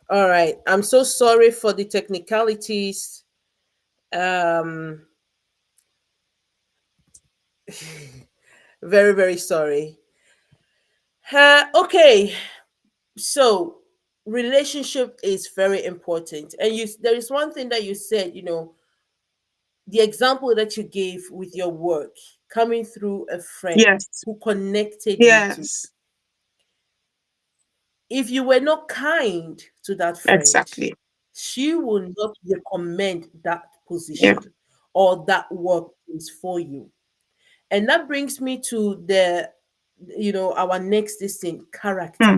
All right. I'm so sorry for the technicalities. Um, very, very sorry. Okay. So relationship is very important. And there is one thing that you said, the example that you gave with your work coming through a friend Yes. who connected you to. Yes. If you were not kind to that friend, Exactly. she will not recommend that Yeah. position or that work is for you. And that brings me to our next thing, character. Hmm.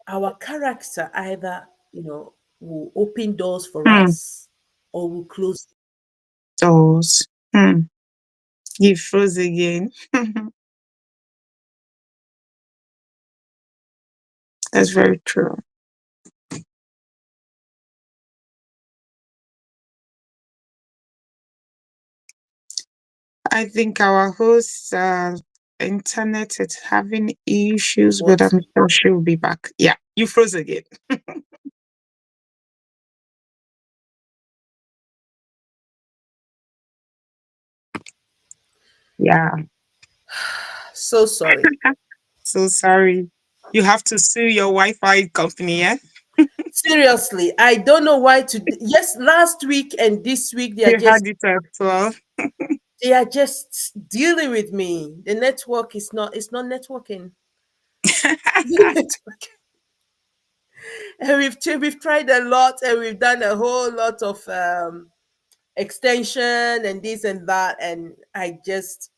Our character either, will open doors for Hmm. us or will close. Those. Hmm. You froze again. That's very true. I think our host internet is having issues, but What? I'm sure she'll be back. Yeah, you froze again. Yeah, So sorry. so sorry. You have to sue your Wi-Fi company, yeah? Seriously, I don't know why yes, last week and this week You had it as well. they are just dealing with me. The network is not, it's not networking. And we've tried a lot, and we've done a whole lot of extension and this and that, and I just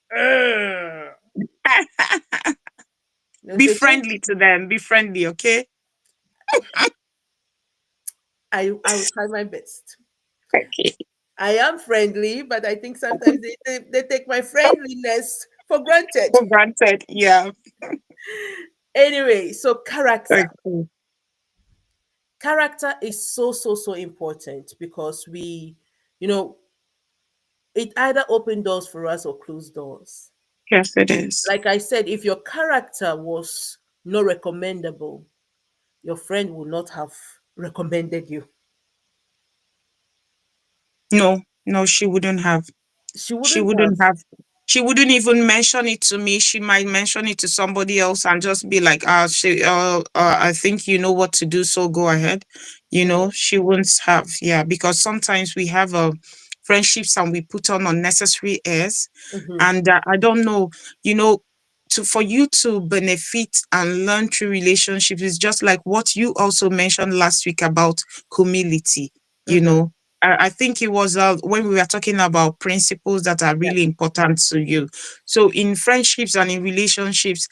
Be so change. friendly to them. Be friendly, okay? I will try my best. Okay. I am friendly, but I think sometimes they take my friendliness for granted. For granted. Yeah. Anyway, so character. Okay. Character is so, so, so important because you know, it either open doors for us or close doors. Yes, it is. Like I said, if your character was not recommendable, your friend would not have recommended you. No, no, she wouldn't have. She She wouldn't have. wouldn't have. She wouldn't even mention it to me. She might mention it to somebody else and just be like, I think you know what to do, so go ahead." Mhm, She wouldn't have. Yeah, because sometimes we have friendships and we put on unnecessary airs, mhm, and I don't know. You know, to for you to benefit and learn through relationships is just like what you also mentioned last week about humility. You mhm. know, I think it was when we were talking about principles that are Yeah, really important to you. So in friendships and in relationships,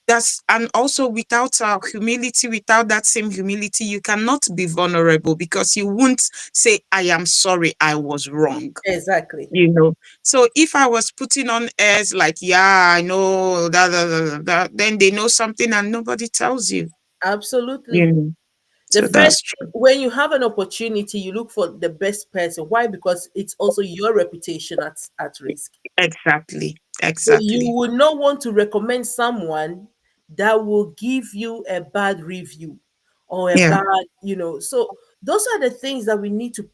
that's and also without humility, without that same humility, you cannot be vulnerable because you won't say, "I am sorry, I was wrong." exactly. You know. So if I was putting on airs like, "Yeah, I know that," then they know something and nobody tells you. You Absolutely. know. The So first, that's true. when you have an opportunity, you look for the best person. Why? Because it's also your reputation at risk. Exactly. So you Exactly. would not want to recommend someone that will give you a bad review or a Yeah. bad, So those are the things that we need to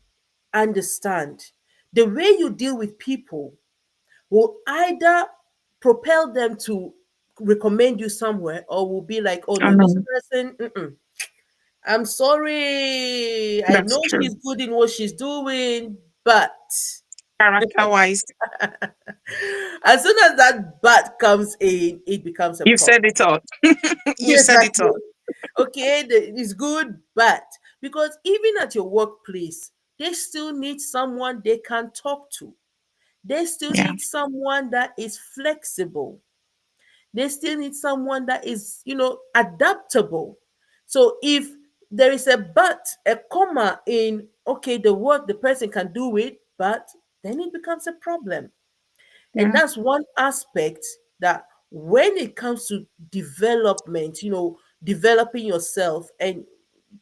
understand. The way you deal with people will either propel them to recommend you somewhere or will be like, oh I no, this know. person, I'm sorry. I That's know true. she's good in what she's doing, but Character wise, as soon as that but comes in, it becomes a you problem. said it all. You said it Exactly. all. Okay, it's good, but because even at your workplace, they still need someone they can talk to. They still Yeah. need someone that is flexible. They still need someone that is, adaptable. So if there is a but, a comma in, okay, the work the person can do it, but then it becomes a problem. And Yeah. that's one aspect that when it comes to development, developing yourself, and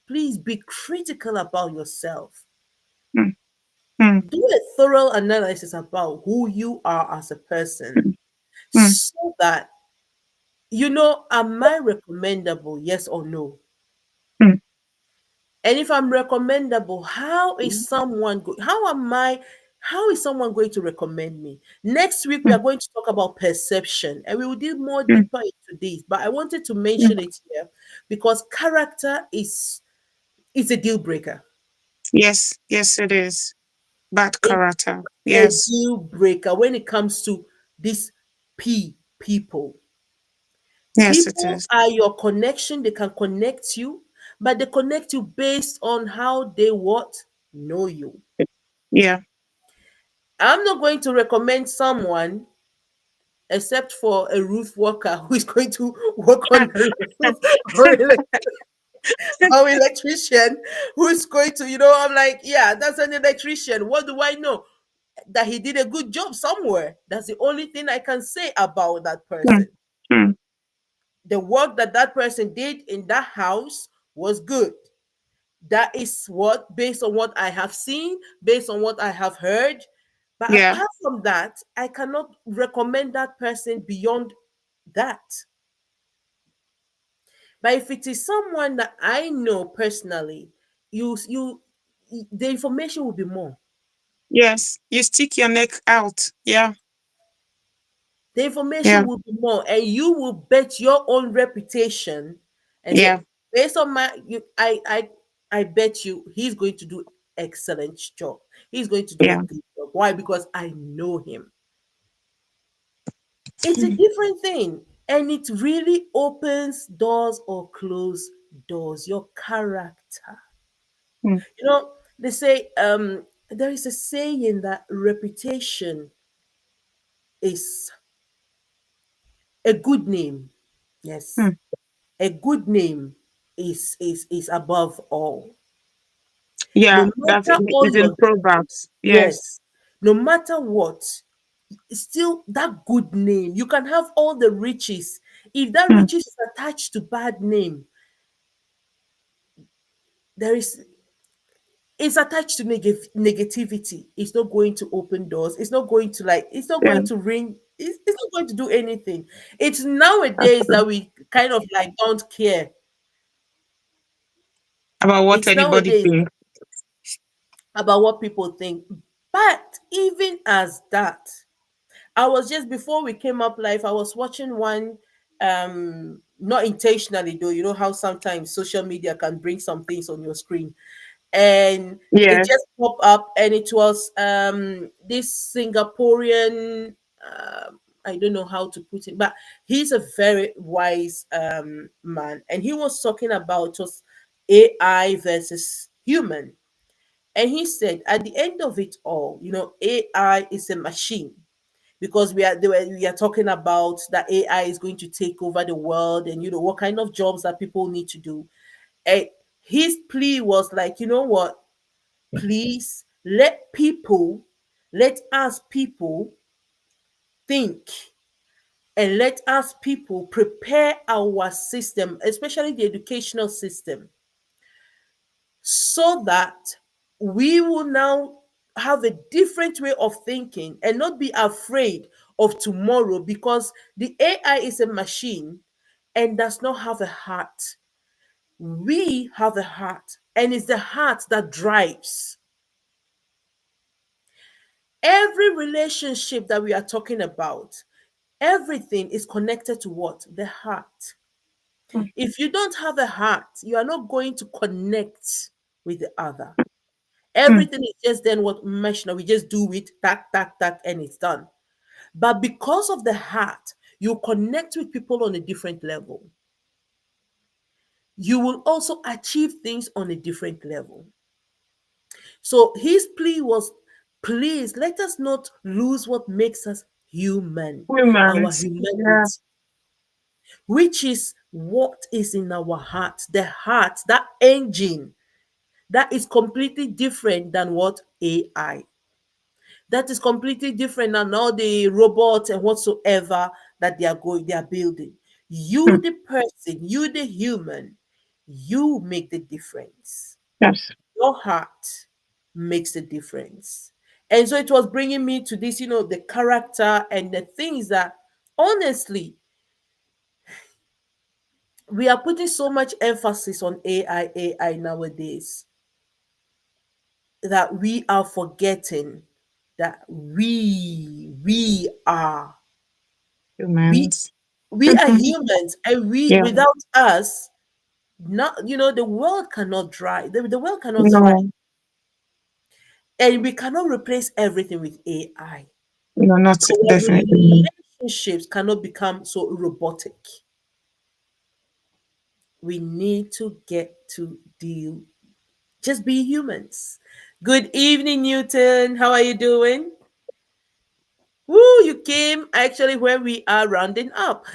please be critical about yourself. Mm, mm, Do a thorough analysis about who you are as a person mm, mm, so that am I recommendable? Yes or no? mm, And if I'm recommendable, how is someone going to recommend me? Next week we mm, are going to talk about perception and we will dig more mm, deeper into this. But I wanted to mm. mention it here because character is a deal breaker. Yes, yes, it is. Bad It's character. a Yes, deal breaker when it comes to these people. yes, it People is. are your connection. They can connect you, but they connect you based on how they what know you. Yeah, I'm not going to recommend someone except for a roof worker who is going to work on the roof or, or electrician who is going to, I'm like, yeah, that's an electrician. What do I know? That he did a good job somewhere. That's the only thing I can say about that mm, person. mm, The work that that person did in that house was good. That is what, based on what I have seen, based on what I have heard. But yeah, apart from that, I cannot recommend that person beyond that. But if it is someone that I know personally, you the information will be more. yes. You stick your neck out. Yeah, The information yeah, will be more, and you will bet your own reputation and say, yeah, based on I bet you he's going to do excellent job. He's going to do a yeah. good job. Why? Because I know him. It's a Mm, different thing. And it really opens doors or close doors. Your character. mm, They say there is a saying that reputation is a good name. Yes. mm, A good name is above all. Yeah, No that's matter all it's in your, Proverbs. Yes. yes, no matter what, still that good name. You can have all the riches. If that Hmm. riches is attached to bad name, there is it's attached to negativity. It's not going to open doors. It's not going to like. It's not Yeah, going to ring. It's not going to do anything. It's that's nowadays true. that we kind of like don't care. About what It's anybody nowadays thinks. about what people think. But even as that, I was just before we came up live, I was watching one not intentionally though, you know how sometimes social media can bring some things on your screen. And it Yes. just popped up and it was this Singaporean I don't know how to put it, but he's a very wise man and he was talking about just AI versus human. And he said, at the end of it all, AI is a machine because we are talking about that AI is going to take over the world and what kind of jobs that people need to do. And his plea was like, you know what? Please let us people think and let us people prepare our system, especially the educational system, so that we will now have a different way of thinking and not be afraid of tomorrow because the AI is a machine and does not have a heart. We have a heart, and it's the heart that drives every relationship that we are talking about. Everything is connected to what? The heart. Hmm. If you don't have a heart, you are not going to connect with the other. Everything is just then what mesh now. We just do it, tack, tack, tack, and it's done. But because of the heart, you connect with people on a different level. You will also achieve things on a different level. So his plea was, please let us not lose what makes us human, our Humans. Yeah. humanity, which is what is in our heart, that engine that is completely different than what AI. That is completely different than all the robots and whatsoever that they are building. Hmm. You, the person, you, the human, you make the difference. Yes. Your heart makes the difference. And so it was bringing me to this, the character and the things that honestly we are putting so much emphasis on AI nowadays that we are forgetting that we are we Humans. we are humans, and we Yeah. without us, not the world cannot dry. The world cannot thrive, No, and we cannot replace everything with AI. no, not Our definitely. No. relationships cannot become so robotic. We need to get to deal, just be humans. Good evening, Newton. How are you doing? Woo, you came actually when we are rounding up.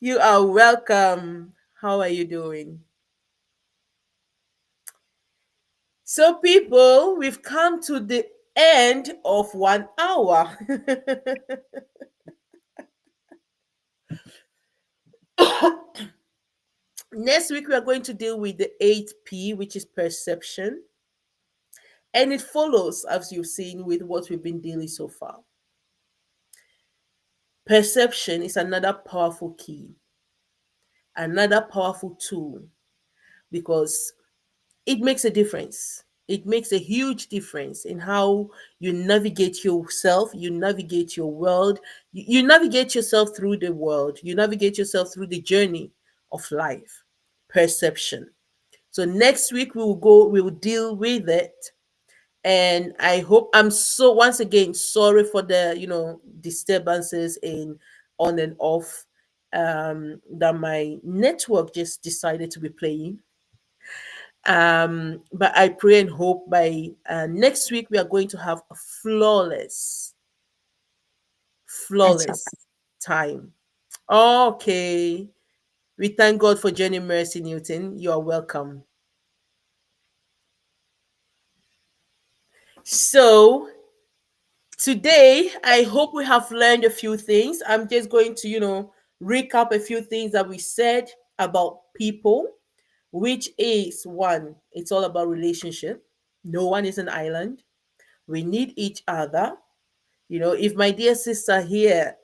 You are welcome. How are you doing? So, people, we've come to the end of 1 hour. Next week, we are going to deal with the 8P, which is perception. And it follows, as you've seen, with what we've been dealing so far. Perception is another powerful key, another powerful tool, because it makes a difference. It makes a huge difference in how you navigate yourself, you navigate your world, you navigate yourself through the world, you navigate yourself through the journey of life. Perception. So next week we will deal with it. And I hope, I'm so once again sorry for the disturbances in on and off, that my network just decided to be playing. But I pray and hope by next week we are going to have a That's flawless time. Okay. We thank God for Jenny Mercy Newton. You are welcome. So, today, I hope we have learned a few things. I'm just going to, recap a few things that we said about people, which is one, it's all about relationship. No one is an island. We need each other. If my dear sister here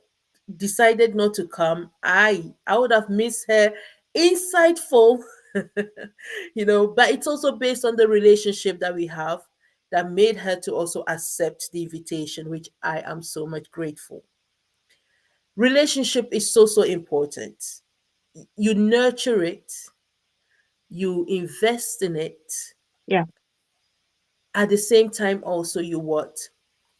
decided not to come, I would have missed her insightful, but it's also based on the relationship that we have that made her to also accept the invitation, which I am so much grateful. Relationship is so important. You nurture it, you invest in it. Yeah. At the same time, also you what?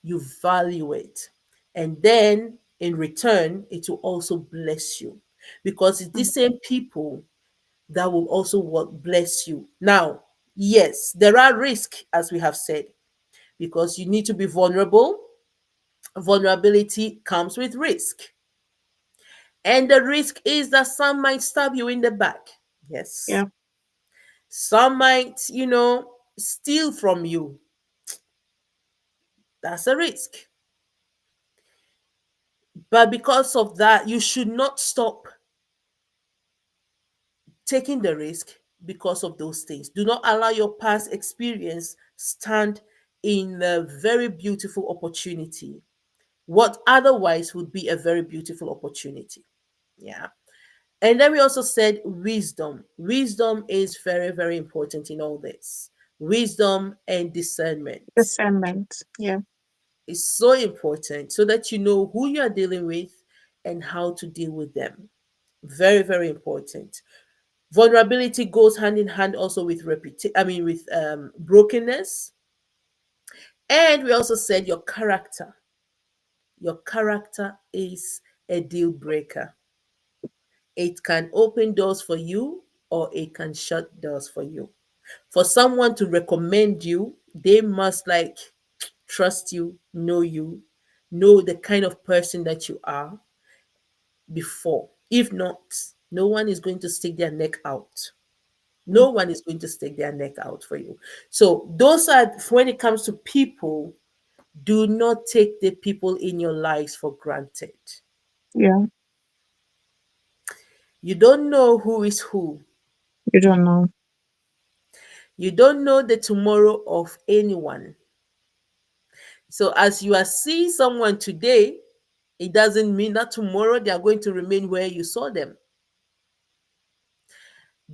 You value it. And then in return, it will also bless you. Because it's the Mm. same people that will also what bless you. Now, yes, there are risks, as we have said, because you need to be vulnerable. Vulnerability comes with risk. And the risk is that some might stab you in the back. Yes. Yeah. Some might, steal from you. That's a risk. But because of that, you should not stop taking the risk because of those things. Do not allow your past experience stand in a very beautiful opportunity. What otherwise would be a very beautiful opportunity. Yeah. And then we also said wisdom. Wisdom is very, very important in all this. Wisdom and discernment Discernment. Yeah. is so important so that you know who you are dealing with and how to deal with them. Very, very important. Vulnerability goes hand in hand also with with brokenness. And we also said your character. Your character is a deal breaker. It can open doors for you or it can shut doors for you. For someone to recommend you, they must like trust you, know the kind of person that you are before. If not, no one is going to stick their neck out. Mm. No one is going to stick their neck out for you. So, those are when it comes to people, do not take the people in your lives for granted. Yeah. You don't know who is who. You don't know. You don't know the tomorrow of anyone. So, as you are seeing someone today, it doesn't mean that tomorrow they are going to remain where you saw them.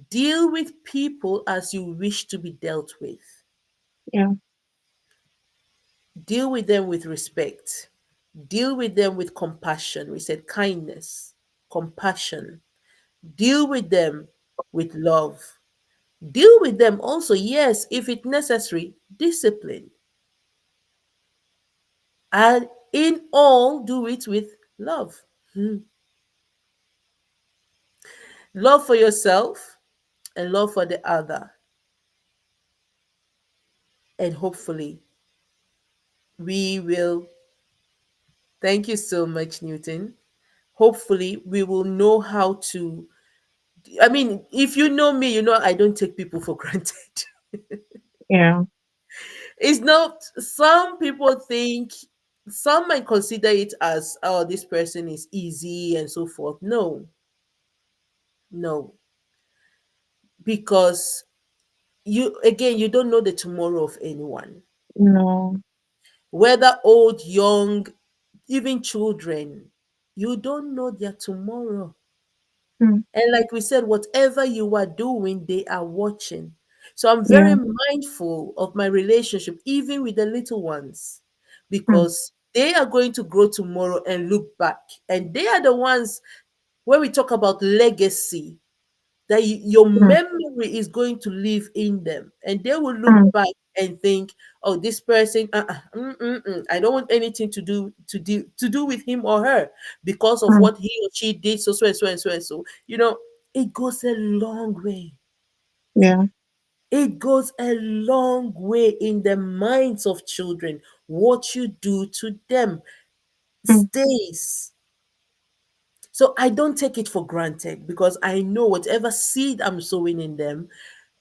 Deal with people as you wish to be dealt with. Yeah. Deal with them with respect. Deal with them with compassion. We said kindness, compassion. Deal with them with love. Deal with them also, yes, if it's necessary, discipline. And in all, do it with love. Hmm. Love for yourself and love for the other. And hopefully, we will. Thank you so much, Newton. Hopefully, we will know how to. I mean, if you know me, you know I don't take people for granted. Yeah. It's not, some people think, some might consider it as, oh, this person is easy and so forth. No, no, because you don't know the tomorrow of anyone, No. whether old, young, even children. You don't know their tomorrow. Mm. And like we said, whatever you are doing, they are watching. So I'm very Yeah. mindful of my relationship, even with the little ones, Mm. because they are going to grow tomorrow and look back. And they are the ones, when we talk about legacy, that your Mm. memory is going to live in them. And they will look Mm. back and think, oh, this person, I don't want anything to do with him or her because of Mm. what he or she did, so and so and so and so. It goes a long way. Yeah. It goes a long way in the minds of children. What you do to them Mm. stays. So I don't take it for granted because I know whatever seed I'm sowing in them,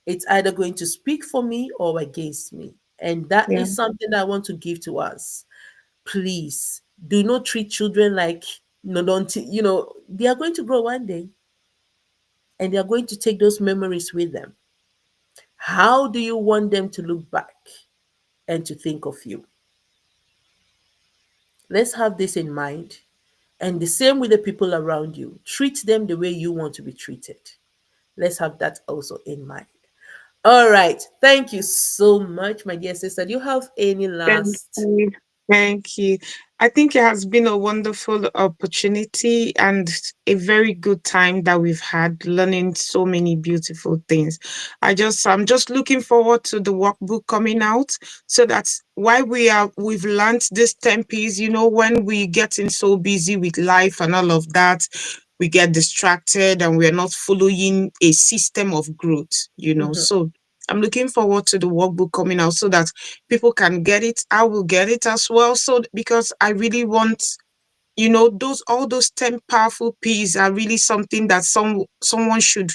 it's either going to speak for me or against me. And that Yeah. is something that I want to give to us. Please do not treat children like, no, don't, they are going to grow one day and they are going to take those memories with them. How do you want them to look back and to think of you? Let's have this in mind. And the same with the people around you. Treat them the way you want to be treated. Let's have that also in mind. All right. Thank you so much, my dear sister. Do you have any Thank last? you. Thank you. I think it has been a wonderful opportunity and a very good time that we've had learning so many beautiful things. I'm just looking forward to the workbook coming out so that while we've learned these 10 P's, when we getting so busy with life and all of that, we get distracted and we're not following a system of growth. Mhm, So I'm looking forward to the workbook coming out so that people can get it. I will get it as well. So because I really want, those all those 10 powerful P's are really something that someone should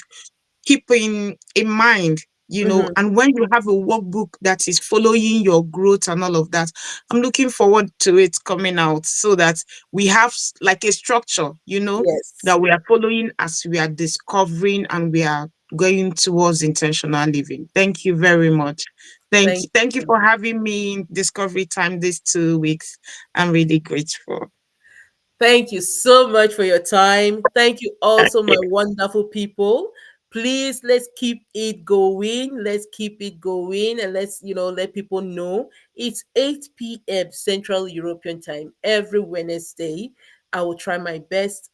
keep in mind. mhm. And when you have a workbook that is following your growth and all of that, I'm looking forward to it coming out so that we have like a structure, Yes. that we are following as we are discovering and we are going towards intentional living. Thank you very much. Thank Thank you. Thank you you. for having me in Discovery Time these 2 weeks. I'm really grateful. Thank you so much for your time. Thank you also, my Okay. wonderful people. Please let's keep it going. Let's keep it going and let's, let people know it's 8 p.m. Central European Time every Wednesday. I will try my best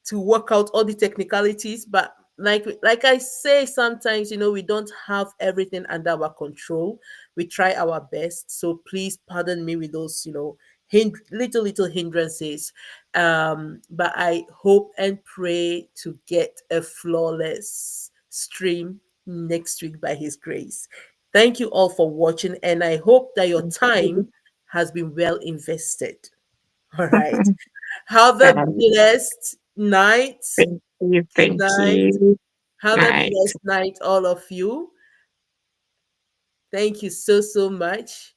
to work out all the technicalities, but like I say, sometimes we don't have everything under our control. We try our best, so please pardon me with those little hindrances. But I hope and pray to get a flawless stream next week by his grace. Thank you all for watching, and I hope that your time has been well invested. All right. Have a blessed night Thank you. Thank tonight. you. Have a Night. blessed night, all of you. Thank you so, so much.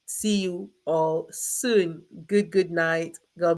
See you all soon. Good night. God